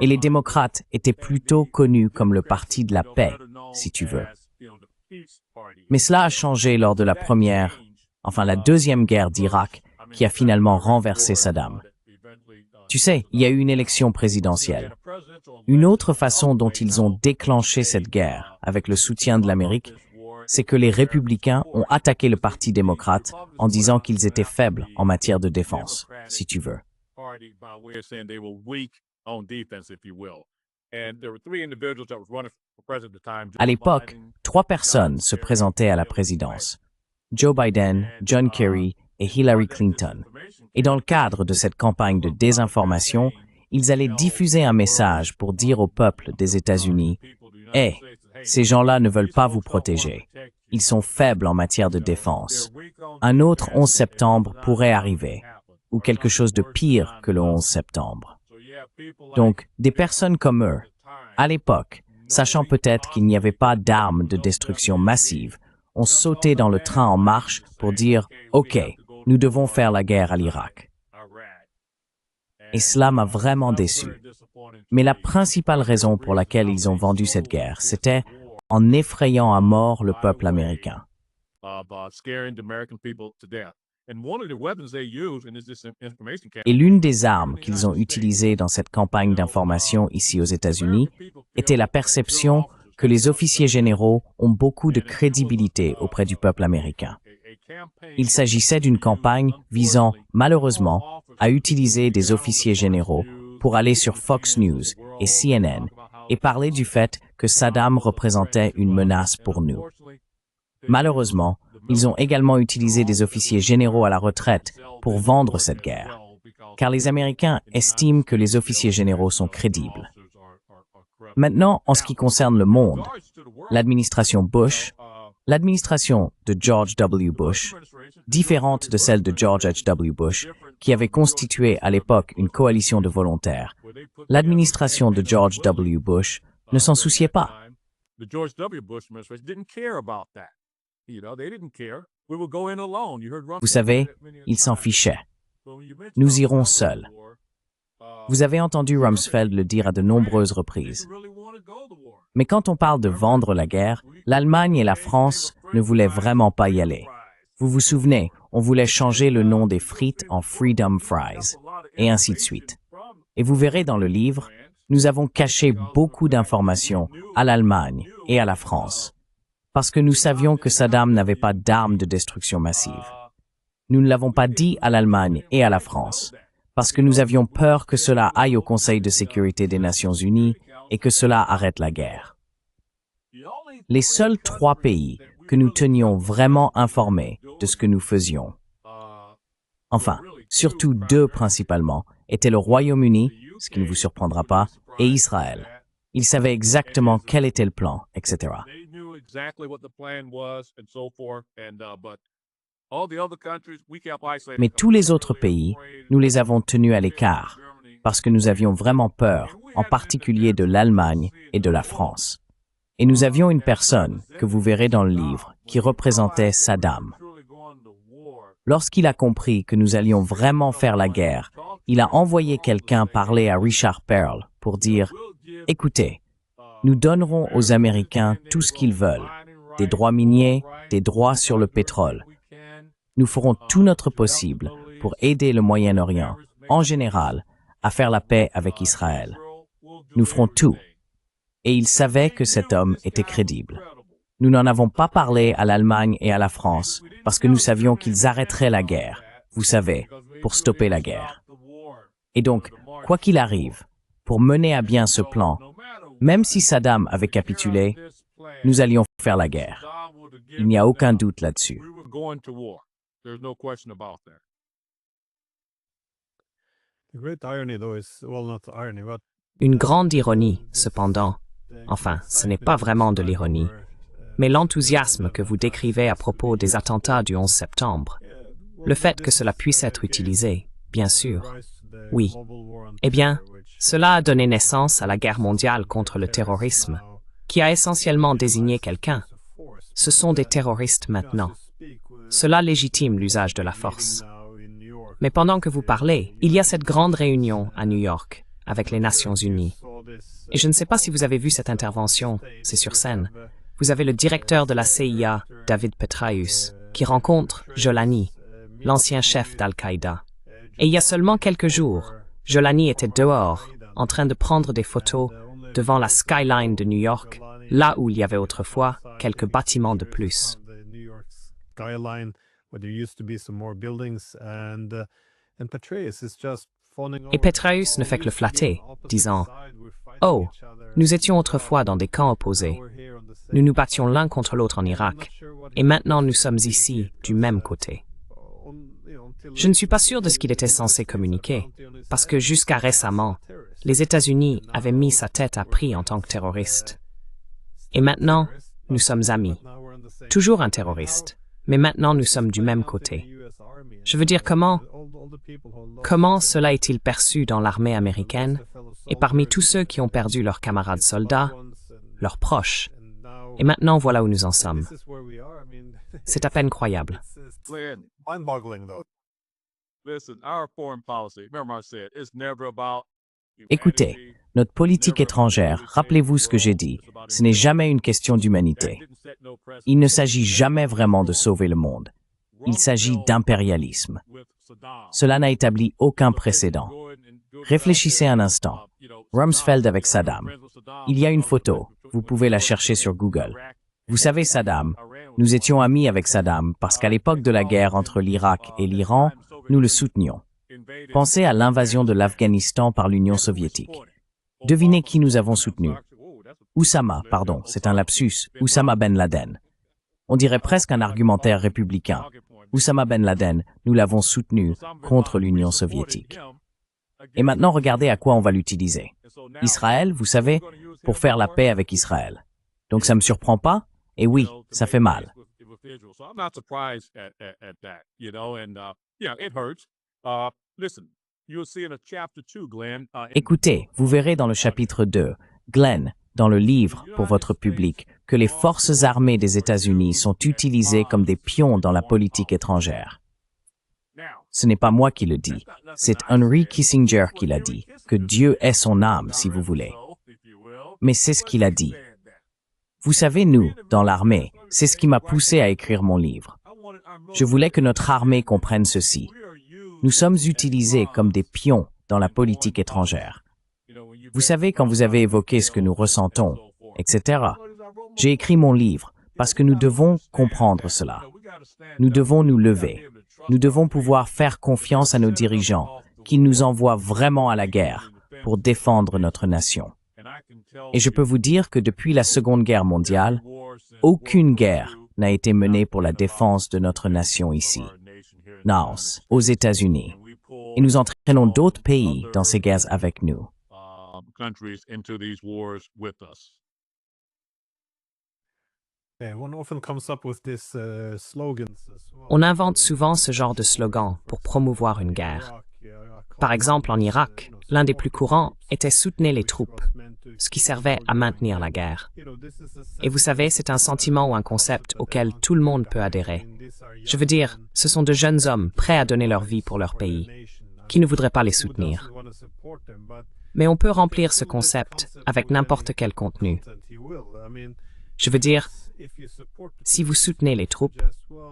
Et les démocrates étaient plutôt connus comme le parti de la paix, si tu veux. Mais cela a changé lors de la deuxième guerre d'Irak, qui a finalement renversé Saddam. Tu sais, il y a eu une élection présidentielle. Une autre façon dont ils ont déclenché cette guerre, avec le soutien de l'Amérique, c'est que les républicains ont attaqué le Parti démocrate en disant qu'ils étaient faibles en matière de défense, si tu veux. À l'époque, 3 personnes se présentaient à la présidence: Joe Biden, John Kerry et Hillary Clinton. Et dans le cadre de cette campagne de désinformation, ils allaient diffuser un message pour dire au peuple des États-Unis « Hey, ces gens-là ne veulent pas vous protéger. Ils sont faibles en matière de défense. Un autre 11 septembre pourrait arriver, ou quelque chose de pire que le 11 septembre. » Donc, des personnes comme eux, à l'époque, sachant peut-être qu'il n'y avait pas d'armes de destruction massive, ont sauté dans le train en marche pour dire « OK, nous devons faire la guerre à l'Irak. » et cela m'a vraiment déçu. Mais la principale raison pour laquelle ils ont vendu cette guerre, c'était en effrayant à mort le peuple américain. Et l'une des armes qu'ils ont utilisées dans cette campagne d'information ici aux États-Unis était la perception que les officiers généraux ont beaucoup de crédibilité auprès du peuple américain. Il s'agissait d'une campagne visant, malheureusement, à utiliser des officiers généraux pour aller sur Fox News et CNN et parler du fait que Saddam représentait une menace pour nous. Malheureusement, ils ont également utilisé des officiers généraux à la retraite pour vendre cette guerre, car les Américains estiment que les officiers généraux sont crédibles. Maintenant, en ce qui concerne le monde, l'administration Bush, l'administration de George W. Bush, différente de celle de George H.W. Bush, qui avait constitué à l'époque une coalition de volontaires, l'administration de George W. Bush ne s'en souciait pas. Vous savez, ils s'en fichaient. Nous irons seuls. Vous avez entendu Rumsfeld le dire à de nombreuses reprises. Mais quand on parle de vendre la guerre, l'Allemagne et la France ne voulaient vraiment pas y aller. Vous vous souvenez, on voulait changer le nom des frites en Freedom Fries, et ainsi de suite. Et vous verrez dans le livre, nous avons caché beaucoup d'informations à l'Allemagne et à la France, parce que nous savions que Saddam n'avait pas d'armes de destruction massive. Nous ne l'avons pas dit à l'Allemagne et à la France, parce que nous avions peur que cela aille au Conseil de sécurité des Nations Unies et que cela arrête la guerre. Les seuls 3 pays que nous tenions vraiment informés de ce que nous faisions, enfin, surtout 2 principalement, étaient le Royaume-Uni, ce qui ne vous surprendra pas, et Israël. Ils savaient exactement quel était le plan, etc. Mais tous les autres pays, nous les avons tenus à l'écart, parce que nous avions vraiment peur, en particulier de l'Allemagne et de la France. Et nous avions une personne, que vous verrez dans le livre, qui représentait Saddam. Lorsqu'il a compris que nous allions vraiment faire la guerre, il a envoyé quelqu'un parler à Richard Perle pour dire « Écoutez, nous donnerons aux Américains tout ce qu'ils veulent, des droits miniers, des droits sur le pétrole. Nous ferons tout notre possible pour aider le Moyen-Orient, en général, à faire la paix avec Israël. Nous ferons tout. » Et il savait que cet homme était crédible. Nous n'en avons pas parlé à l'Allemagne et à la France, parce que nous savions qu'ils arrêteraient la guerre, vous savez, pour stopper la guerre. Et donc, quoi qu'il arrive, pour mener à bien ce plan, même si Saddam avait capitulé, nous allions faire la guerre. Il n'y a aucun doute là-dessus. Une grande ironie, cependant, enfin, ce n'est pas vraiment de l'ironie, mais l'enthousiasme que vous décrivez à propos des attentats du 11 septembre, le fait que cela puisse être utilisé, bien sûr, oui. Eh bien, cela a donné naissance à la guerre mondiale contre le terrorisme, qui a essentiellement désigné quelqu'un. Ce sont des terroristes maintenant. Cela légitime l'usage de la force. Mais pendant que vous parlez, il y a cette grande réunion à New York, avec les Nations Unies. Et je ne sais pas si vous avez vu cette intervention, c'est sur scène. Vous avez le directeur de la CIA, David Petraeus, qui rencontre Jolani, l'ancien chef d'Al-Qaïda. Et il y a seulement quelques jours, Jolani était dehors, en train de prendre des photos devant la skyline de New York, là où il y avait autrefois quelques bâtiments de plus. Et Petraeus ne fait que le flatter, disant « Oh, nous étions autrefois dans des camps opposés. Nous nous battions l'un contre l'autre en Irak, et maintenant nous sommes ici, du même côté. » Je ne suis pas sûr de ce qu'il était censé communiquer, parce que jusqu'à récemment, les États-Unis avaient mis sa tête à prix en tant que terroriste. Et maintenant, nous sommes amis. Toujours un terroriste, mais maintenant nous sommes du même côté. Je veux dire comment cela est-il perçu dans l'armée américaine et parmi tous ceux qui ont perdu leurs camarades soldats, leurs proches. Et maintenant, voilà où nous en sommes. C'est à peine croyable. Écoutez, notre politique étrangère, rappelez-vous ce que j'ai dit, ce n'est jamais une question d'humanité. Il ne s'agit jamais vraiment de sauver le monde. Il s'agit d'impérialisme. Cela n'a établi aucun précédent. Réfléchissez un instant. Rumsfeld avec Saddam. Il y a une photo, vous pouvez la chercher sur Google. Vous savez Saddam, nous étions amis avec Saddam parce qu'à l'époque de la guerre entre l'Irak et l'Iran, nous le soutenions. Pensez à l'invasion de l'Afghanistan par l'Union soviétique. Devinez qui nous avons soutenu. C'est un lapsus, Oussama Ben Laden. On dirait presque un argumentaire républicain. Oussama Ben Laden, nous l'avons soutenu contre l'Union soviétique. Et maintenant, regardez à quoi on va l'utiliser. Israël, vous savez, pour faire la paix avec Israël. Donc ça ne me surprend pas? Et oui, ça fait mal. Écoutez, vous verrez dans le chapitre 2, Glenn, dans le livre pour votre public, que les forces armées des États-Unis sont utilisées comme des pions dans la politique étrangère. Ce n'est pas moi qui le dis, c'est Henry Kissinger qui l'a dit, que Dieu ait son âme, si vous voulez. Mais c'est ce qu'il a dit. Vous savez, nous, dans l'armée, c'est ce qui m'a poussé à écrire mon livre. Je voulais que notre armée comprenne ceci. Nous sommes utilisés comme des pions dans la politique étrangère. Vous savez, quand vous avez évoqué ce que nous ressentons, etc., j'ai écrit mon livre parce que nous devons comprendre cela. Nous devons nous lever. Nous devons pouvoir faire confiance à nos dirigeants, qu'ils nous envoient vraiment à la guerre pour défendre notre nation. Et je peux vous dire que depuis la Seconde Guerre mondiale, aucune guerre n'a été menée pour la défense de notre nation ici, aux États-Unis. Et nous entraînons d'autres pays dans ces guerres avec nous. On invente souvent ce genre de slogan pour promouvoir une guerre. Par exemple, en Irak, l'un des plus courants était « Soutenez les troupes », ce qui servait à maintenir la guerre. Et vous savez, c'est un sentiment ou un concept auquel tout le monde peut adhérer. Je veux dire, ce sont de jeunes hommes prêts à donner leur vie pour leur pays. Qui ne voudrait pas les soutenir? Mais on peut remplir ce concept avec n'importe quel contenu. Je veux dire, si vous soutenez les troupes,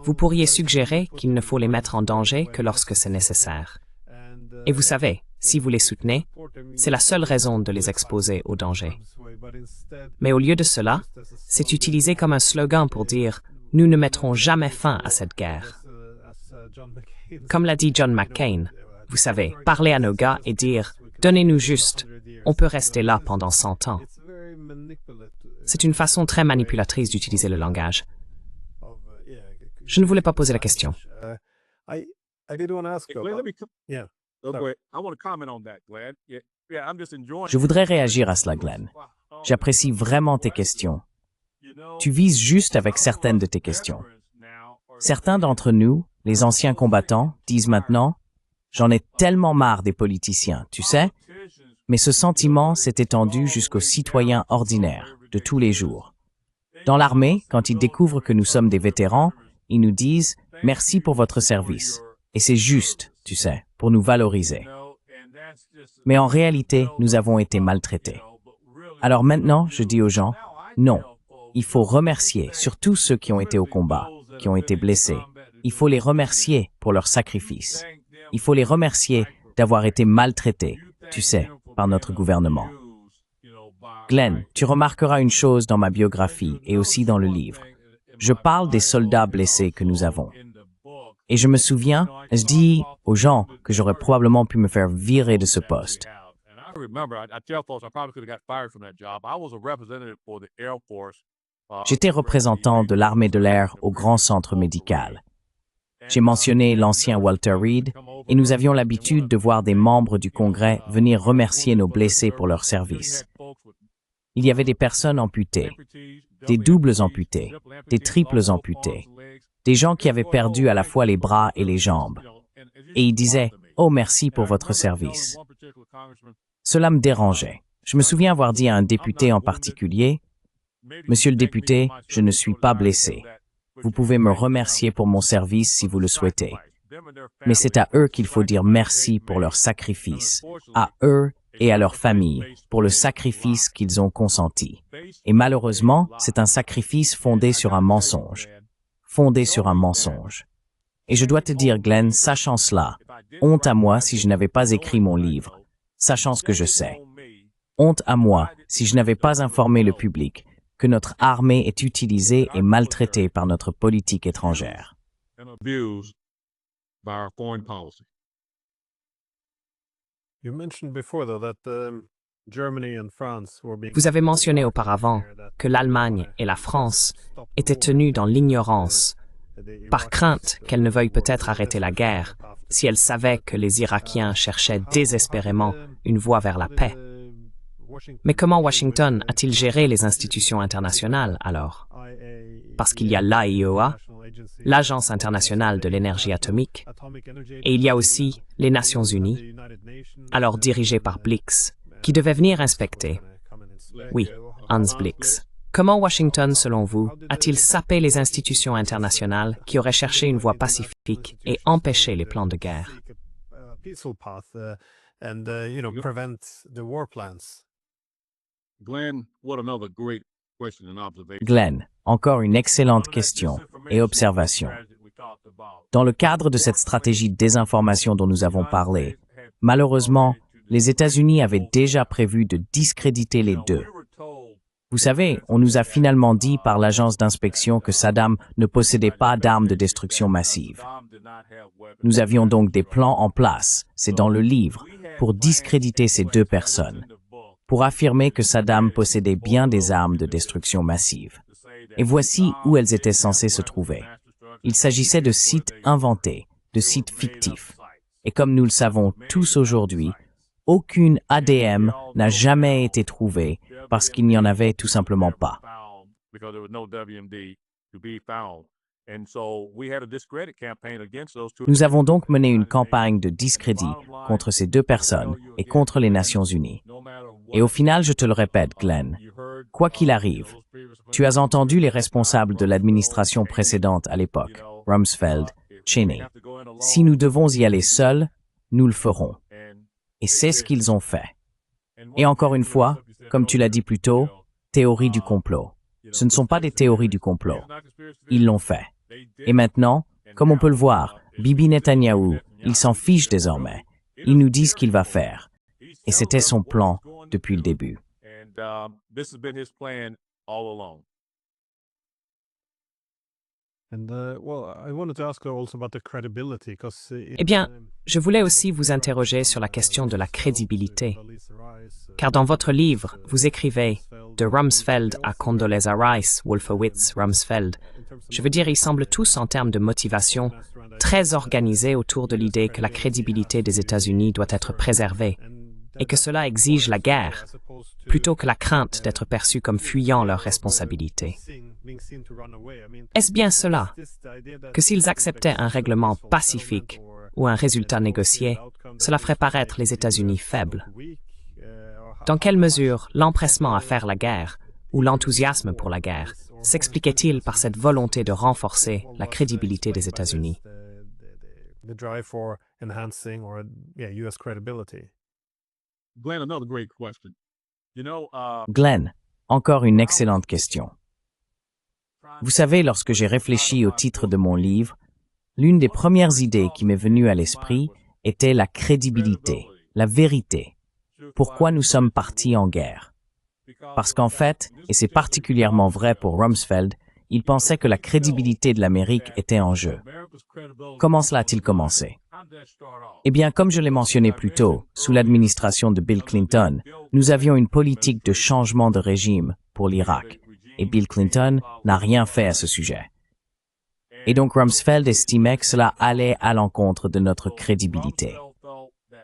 vous pourriez suggérer qu'il ne faut les mettre en danger que lorsque c'est nécessaire. Et vous savez, si vous les soutenez, c'est la seule raison de les exposer au danger. Mais au lieu de cela, c'est utilisé comme un slogan pour dire « Nous ne mettrons jamais fin à cette guerre ». Comme l'a dit John McCain, vous savez, parler à nos gars et dire « Donnez-nous juste, on peut rester là pendant 100 ans ». C'est une façon très manipulatrice d'utiliser le langage. Je ne voulais pas poser la question. Je voudrais réagir à cela, Glenn. J'apprécie vraiment tes questions. Tu vises juste avec certaines de tes questions. Certains d'entre nous, les anciens combattants, disent maintenant « J'en ai tellement marre des politiciens, tu sais ?» Mais ce sentiment s'est étendu jusqu'aux citoyens ordinaires, de tous les jours. Dans l'armée, quand ils découvrent que nous sommes des vétérans, ils nous disent « Merci pour votre service ». Et c'est juste, tu sais, pour nous valoriser. Mais en réalité, nous avons été maltraités. Alors maintenant, je dis aux gens « Non, il faut remercier surtout ceux qui ont été au combat, qui ont été blessés. Il faut les remercier pour leur sacrifice. Il faut les remercier d'avoir été maltraités, tu sais, par notre gouvernement. » Glenn, tu remarqueras une chose dans ma biographie et aussi dans le livre. Je parle des soldats blessés que nous avons. Et je me souviens, je dis aux gens que j'aurais probablement pu me faire virer de ce poste. J'étais représentant de l'armée de l'air au grand centre médical. J'ai mentionné l'ancien Walter Reed, et nous avions l'habitude de voir des membres du Congrès venir remercier nos blessés pour leur service. Il y avait des personnes amputées, des doubles amputés, des triples amputés, des gens qui avaient perdu à la fois les bras et les jambes. Et ils disaient « Oh, merci pour votre service ». Cela me dérangeait. Je me souviens avoir dit à un député en particulier « Monsieur le député, je ne suis pas blessé. Vous pouvez me remercier pour mon service si vous le souhaitez. Mais c'est à eux qu'il faut dire merci pour leur sacrifice, à eux et à leurs familles pour le sacrifice qu'ils ont consenti. Et malheureusement, c'est un sacrifice fondé sur un mensonge. Fondé sur un mensonge. Et je dois te dire, Glenn, sachant cela, honte à moi si je n'avais pas écrit mon livre, sachant ce que je sais. Honte à moi si je n'avais pas informé le public que notre armée est utilisée et maltraitée par notre politique étrangère. Vous avez mentionné auparavant que l'Allemagne et la France étaient tenues dans l'ignorance, par crainte qu'elles ne veuillent peut-être arrêter la guerre, si elles savaient que les Irakiens cherchaient désespérément une voie vers la paix. Mais comment Washington a-t-il géré les institutions internationales alors? Parce qu'il y a l'AIEA, l'Agence internationale de l'énergie atomique, et il y a aussi les Nations unies, alors dirigées par Blix, qui devaient venir inspecter. Oui, Hans Blix. Comment Washington, selon vous, a-t-il sapé les institutions internationales qui auraient cherché une voie pacifique et empêché les plans de guerre? Glenn, encore une excellente question et observation. Dans le cadre de cette stratégie de désinformation dont nous avons parlé, malheureusement, les États-Unis avaient déjà prévu de discréditer les deux. Vous savez, on nous a finalement dit par l'agence d'inspection que Saddam ne possédait pas d'armes de destruction massive. Nous avions donc des plans en place, c'est dans le livre, pour discréditer ces deux personnes, pour affirmer que Saddam possédait bien des armes de destruction massive. Et voici où elles étaient censées se trouver. Il s'agissait de sites inventés, de sites fictifs. Et comme nous le savons tous aujourd'hui, aucune ADM n'a jamais été trouvée parce qu'il n'y en avait tout simplement pas. Nous avons donc mené une campagne de discrédit contre ces deux personnes et contre les Nations unies. Et au final, je te le répète, Glenn, quoi qu'il arrive, tu as entendu les responsables de l'administration précédente à l'époque, Rumsfeld, Cheney. Si nous devons y aller seuls, nous le ferons. Et c'est ce qu'ils ont fait. Et encore une fois, comme tu l'as dit plus tôt, théorie du complot. Ce ne sont pas des théories du complot. Ils l'ont fait. Et maintenant, comme on peut le voir, Bibi Netanyahou, il s'en fiche désormais. Il nous dit ce qu'il va faire. Et c'était son plan depuis le début. Eh bien, je voulais aussi vous interroger sur la question de la crédibilité. Car dans votre livre, vous écrivez « De Rumsfeld à Condoleezza Rice, Wolfowitz, Rumsfeld ». Je veux dire, ils semblent tous, en termes de motivation, très organisés autour de l'idée que la crédibilité des États-Unis doit être préservée et que cela exige la guerre, plutôt que la crainte d'être perçus comme fuyant leurs responsabilités. Est-ce bien cela, que s'ils acceptaient un règlement pacifique ou un résultat négocié, cela ferait paraître les États-Unis faibles? Dans quelle mesure l'empressement à faire la guerre, ou l'enthousiasme pour la guerre, s'expliquait-il par cette volonté de renforcer la crédibilité des États-Unis? Glenn, encore une excellente question. Vous savez, lorsque j'ai réfléchi au titre de mon livre, l'une des premières idées qui m'est venue à l'esprit était la crédibilité, la vérité. Pourquoi nous sommes partis en guerre? Parce qu'en fait, et c'est particulièrement vrai pour Rumsfeld, il pensait que la crédibilité de l'Amérique était en jeu. Comment cela a-t-il commencé? Eh bien, comme je l'ai mentionné plus tôt, sous l'administration de Bill Clinton, nous avions une politique de changement de régime pour l'Irak, et Bill Clinton n'a rien fait à ce sujet. Et donc Rumsfeld estimait que cela allait à l'encontre de notre crédibilité.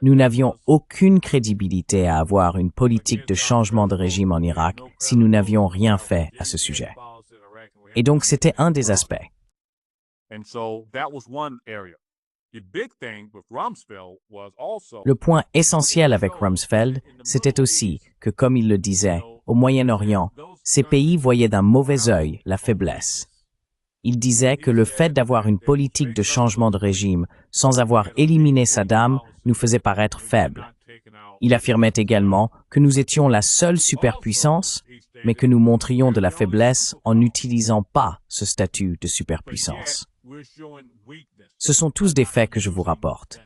Nous n'avions aucune crédibilité à avoir une politique de changement de régime en Irak si nous n'avions rien fait à ce sujet. Et donc c'était un des aspects. Le point essentiel avec Rumsfeld, c'était aussi que, comme il le disait, au Moyen-Orient, ces pays voyaient d'un mauvais œil la faiblesse. Il disait que le fait d'avoir une politique de changement de régime sans avoir éliminé Saddam nous faisait paraître faibles. Il affirmait également que nous étions la seule superpuissance, mais que nous montrions de la faiblesse en n'utilisant pas ce statut de superpuissance. Ce sont tous des faits que je vous rapporte.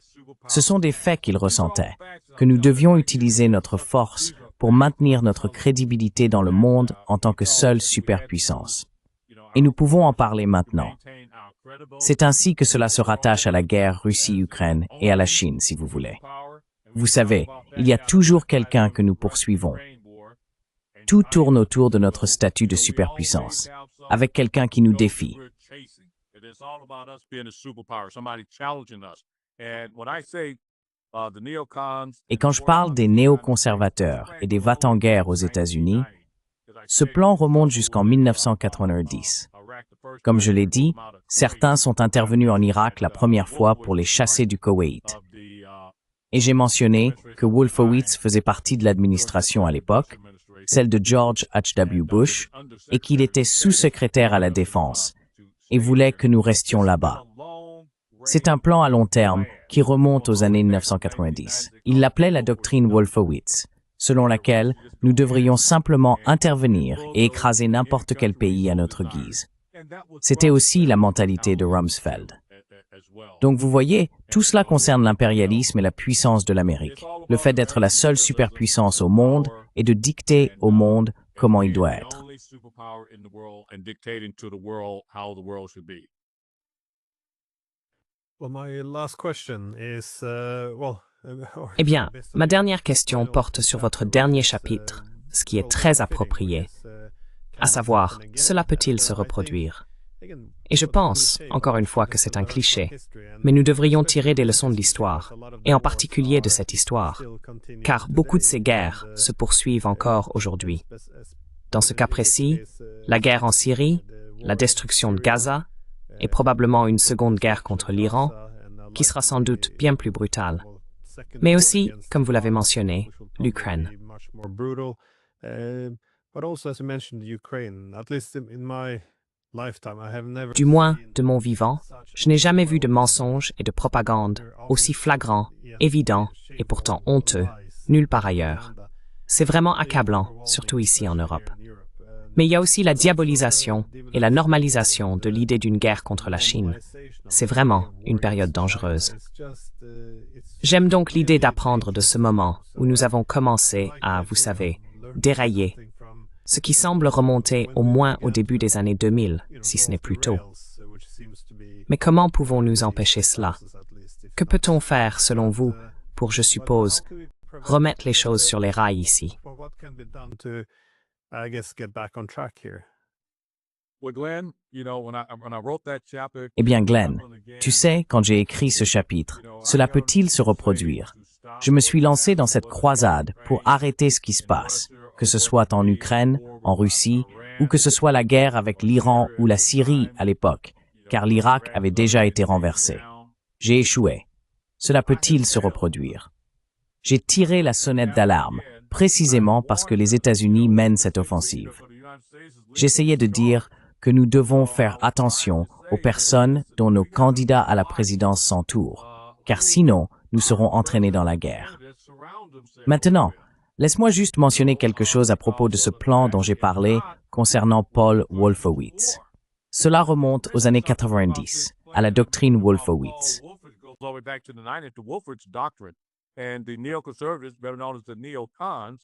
Ce sont des faits qu'il ressentait, que nous devions utiliser notre force pour maintenir notre crédibilité dans le monde en tant que seule superpuissance. Et nous pouvons en parler maintenant. C'est ainsi que cela se rattache à la guerre Russie-Ukraine et à la Chine, si vous voulez. Vous savez, il y a toujours quelqu'un que nous poursuivons. Tout tourne autour de notre statut de superpuissance, avec quelqu'un qui nous défie. Et quand je parle des néoconservateurs et des va-t-en-guerre aux États-Unis, ce plan remonte jusqu'en 1990. Comme je l'ai dit, certains sont intervenus en Irak la première fois pour les chasser du Koweït. Et j'ai mentionné que Wolfowitz faisait partie de l'administration à l'époque, celle de George H.W. Bush, et qu'il était sous-secrétaire à la Défense, et voulait que nous restions là-bas. C'est un plan à long terme qui remonte aux années 1990. Il l'appelait la doctrine Wolfowitz, selon laquelle nous devrions simplement intervenir et écraser n'importe quel pays à notre guise. C'était aussi la mentalité de Rumsfeld. Donc vous voyez, tout cela concerne l'impérialisme et la puissance de l'Amérique, le fait d'être la seule superpuissance au monde et de dicter au monde comment il doit être. Eh bien, ma dernière question porte sur votre dernier chapitre, ce qui est très approprié, à savoir, cela peut-il se reproduire? Et je pense, encore une fois, que c'est un cliché, mais nous devrions tirer des leçons de l'histoire, et en particulier de cette histoire, car beaucoup de ces guerres se poursuivent encore aujourd'hui. Dans ce cas précis, la guerre en Syrie, la destruction de Gaza, et probablement une seconde guerre contre l'Iran, qui sera sans doute bien plus brutale. Mais aussi, comme vous l'avez mentionné, l'Ukraine. Du moins, de mon vivant, je n'ai jamais vu de mensonges et de propagande aussi flagrants, évidents et pourtant honteux, nulle part ailleurs. C'est vraiment accablant, surtout ici en Europe. Mais il y a aussi la diabolisation et la normalisation de l'idée d'une guerre contre la Chine. C'est vraiment une période dangereuse. J'aime donc l'idée d'apprendre de ce moment où nous avons commencé à, vous savez, dérailler, ce qui semble remonter au moins au début des années 2000, si ce n'est plus tôt. Mais comment pouvons-nous empêcher cela? Que peut-on faire, selon vous, pour, je suppose, remettre les choses sur les rails ici? Eh bien, Glenn, tu sais, quand j'ai écrit ce chapitre, cela peut-il se reproduire? Je me suis lancé dans cette croisade pour arrêter ce qui se passe, que ce soit en Ukraine, en Russie, ou que ce soit la guerre avec l'Iran ou la Syrie à l'époque, car l'Irak avait déjà été renversé. J'ai échoué. Cela peut-il se reproduire? J'ai tiré la sonnette d'alarme, précisément parce que les États-Unis mènent cette offensive. J'essayais de dire que nous devons faire attention aux personnes dont nos candidats à la présidence s'entourent, car sinon, nous serons entraînés dans la guerre. Maintenant, laisse-moi juste mentionner quelque chose à propos de ce plan dont j'ai parlé concernant Paul Wolfowitz. Cela remonte aux années 90, à la doctrine Wolfowitz.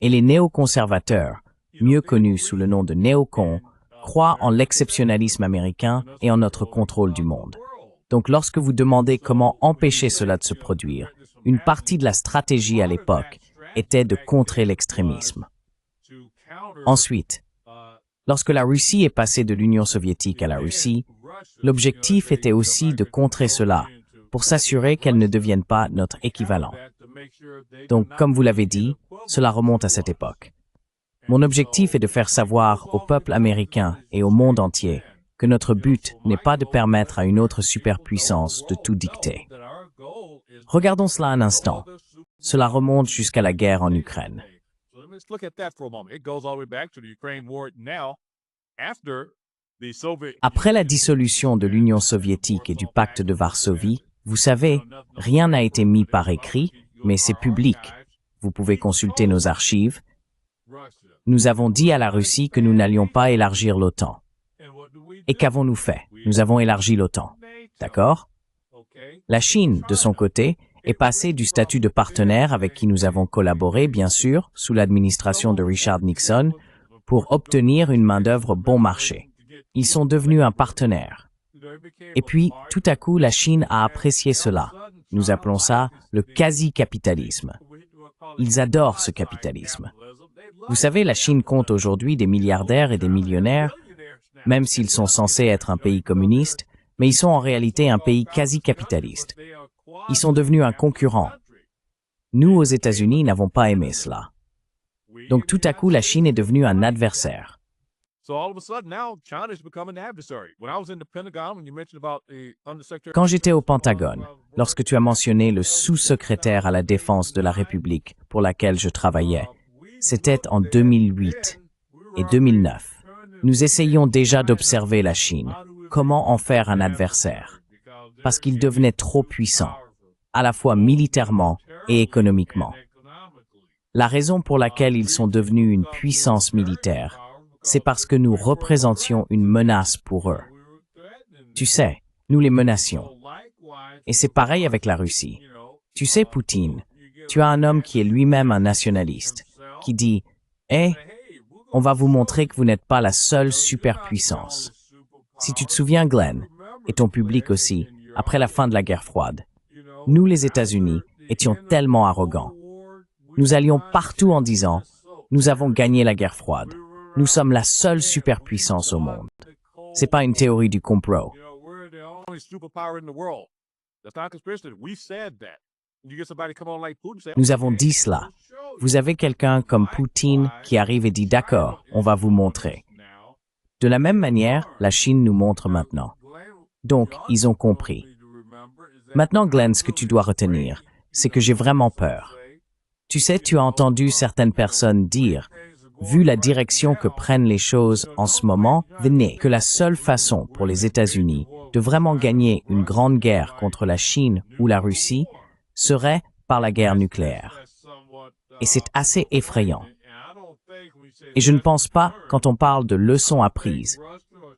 Et les néoconservateurs, mieux connus sous le nom de néocons, croient en l'exceptionnalisme américain et en notre contrôle du monde. Donc lorsque vous demandez comment empêcher cela de se produire, une partie de la stratégie à l'époque était de contrer l'extrémisme. Ensuite, lorsque la Russie est passée de l'Union soviétique à la Russie, l'objectif était aussi de contrer cela, pour s'assurer qu'elle ne devienne pas notre équivalent. Donc, comme vous l'avez dit, cela remonte à cette époque. Mon objectif est de faire savoir au peuple américain et au monde entier que notre but n'est pas de permettre à une autre superpuissance de tout dicter. Regardons cela un instant. Cela remonte jusqu'à la guerre en Ukraine. Après la dissolution de l'Union soviétique et du pacte de Varsovie, vous savez, rien n'a été mis par écrit, mais c'est public. Vous pouvez consulter nos archives. Nous avons dit à la Russie que nous n'allions pas élargir l'OTAN. Et qu'avons-nous fait? Nous avons élargi l'OTAN. D'accord? La Chine, de son côté, est passée du statut de partenaire avec qui nous avons collaboré, bien sûr, sous l'administration de Richard Nixon, pour obtenir une main-d'œuvre bon marché. Ils sont devenus un partenaire. Et puis, tout à coup, la Chine a apprécié cela. Nous appelons ça le quasi-capitalisme. Ils adorent ce capitalisme. Vous savez, la Chine compte aujourd'hui des milliardaires et des millionnaires, même s'ils sont censés être un pays communiste, mais ils sont en réalité un pays quasi-capitaliste. Ils sont devenus un concurrent. Nous, aux États-Unis, n'avons pas aimé cela. Donc tout à coup, la Chine est devenue un adversaire. Quand j'étais au Pentagone, lorsque tu as mentionné le sous-secrétaire à la Défense de la République pour laquelle je travaillais, c'était en 2008 et 2009. Nous essayions déjà d'observer la Chine, comment en faire un adversaire, parce qu'il devenait trop puissant, à la fois militairement et économiquement. La raison pour laquelle ils sont devenus une puissance militaire, c'est parce que nous représentions une menace pour eux. Tu sais, nous les menacions. Et c'est pareil avec la Russie. Tu sais, Poutine, tu as un homme qui est lui-même un nationaliste, qui dit « Hey, on va vous montrer que vous n'êtes pas la seule superpuissance. » Si tu te souviens, Glenn, et ton public aussi, après la fin de la guerre froide, nous, les États-Unis, étions tellement arrogants. Nous allions partout en disant « Nous avons gagné la guerre froide. Nous sommes la seule superpuissance au monde. » C'est pas une théorie du complot. Nous avons dit cela. Vous avez quelqu'un comme Poutine qui arrive et dit « D'accord, on va vous montrer. » De la même manière, la Chine nous montre maintenant. Donc, ils ont compris. Maintenant, Glenn, ce que tu dois retenir, c'est que j'ai vraiment peur. Tu sais, tu as entendu certaines personnes dire, vu la direction que prennent les choses en ce moment, que la seule façon pour les États-Unis de vraiment gagner une grande guerre contre la Chine ou la Russie serait par la guerre nucléaire. Et c'est assez effrayant. Et je ne pense pas, quand on parle de leçons apprises,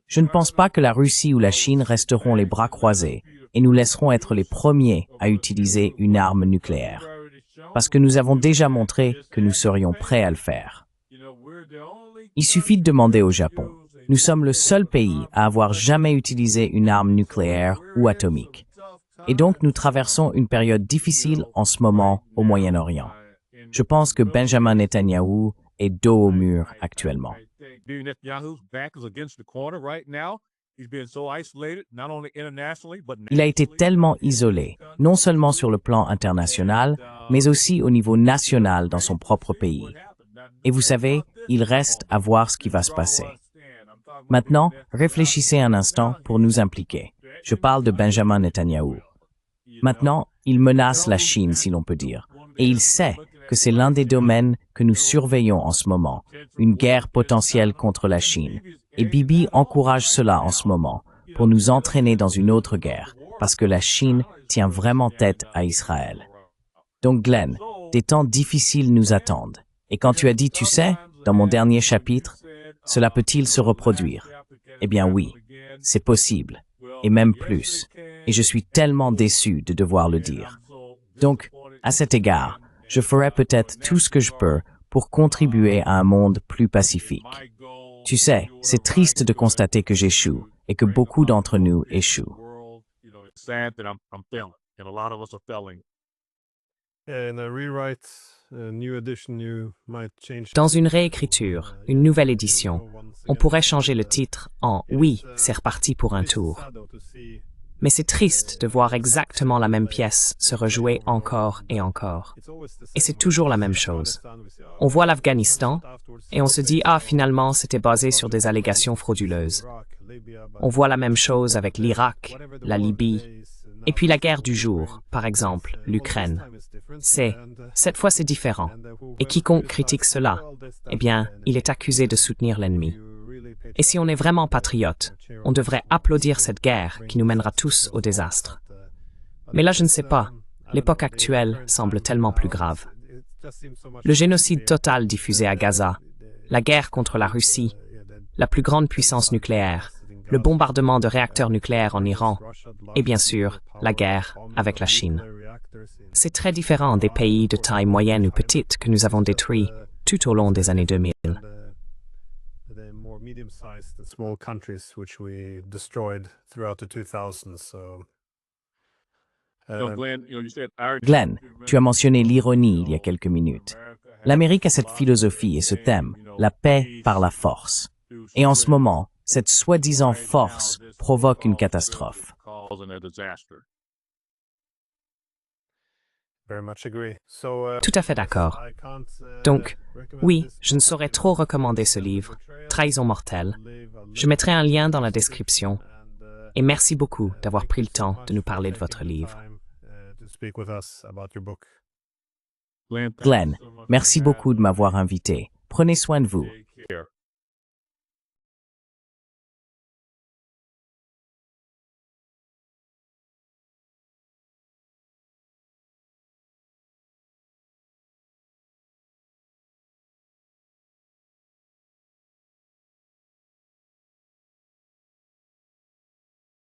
je ne pense pas que la Russie ou la Chine resteront les bras croisés et nous laisseront être les premiers à utiliser une arme nucléaire. Parce que nous avons déjà montré que nous serions prêts à le faire. Il suffit de demander au Japon. Nous sommes le seul pays à avoir jamais utilisé une arme nucléaire ou atomique. Et donc nous traversons une période difficile en ce moment au Moyen-Orient. Je pense que Benjamin Netanyahou est dos au mur actuellement. Il a été tellement isolé, non seulement sur le plan international, mais aussi au niveau national dans son propre pays. Et vous savez, il reste à voir ce qui va se passer. Maintenant, réfléchissez un instant pour nous impliquer. Je parle de Benjamin Netanyahou. Maintenant, il menace la Chine, si l'on peut dire, et il sait que c'est l'un des domaines que nous surveillons en ce moment, une guerre potentielle contre la Chine. Et Bibi encourage cela en ce moment, pour nous entraîner dans une autre guerre, parce que la Chine tient vraiment tête à Israël. Donc Glenn, des temps difficiles nous attendent. Et quand tu as dit, tu sais, dans mon dernier chapitre, cela peut-il se reproduire? Eh bien oui, c'est possible, et même plus. Et je suis tellement déçu de devoir le dire. Donc, à cet égard, je ferai peut-être tout ce que je peux pour contribuer à un monde plus pacifique. Tu sais, c'est triste de constater que j'échoue et que beaucoup d'entre nous échouent. Dans une réécriture, une nouvelle édition, on pourrait changer le titre en « Oui, c'est reparti pour un tour ». Mais c'est triste de voir exactement la même pièce se rejouer encore et encore. Et c'est toujours la même chose. On voit l'Afghanistan et on se dit « Ah, finalement, c'était basé sur des allégations frauduleuses ». On voit la même chose avec l'Irak, la Libye, et puis la guerre du jour, par exemple, l'Ukraine. Cette fois c'est différent. Et quiconque critique cela, eh bien, il est accusé de soutenir l'ennemi. Et si on est vraiment patriote, on devrait applaudir cette guerre qui nous mènera tous au désastre. Mais là, je ne sais pas. L'époque actuelle semble tellement plus grave. Le génocide total diffusé à Gaza, la guerre contre la Russie, la plus grande puissance nucléaire, le bombardement de réacteurs nucléaires en Iran, et bien sûr, la guerre avec la Chine. C'est très différent des pays de taille moyenne ou petite que nous avons détruits tout au long des années 2000. Glenn, tu as mentionné l'ironie il y a quelques minutes. L'Amérique a cette philosophie et ce thème, la paix par la force. Et en ce moment, cette soi-disant force provoque une catastrophe. Tout à fait d'accord. Donc, oui, je ne saurais trop recommander ce livre, Trahison mortelle. Je mettrai un lien dans la description. Et merci beaucoup d'avoir pris le temps de nous parler de votre livre. Glenn, merci beaucoup de m'avoir invité. Prenez soin de vous.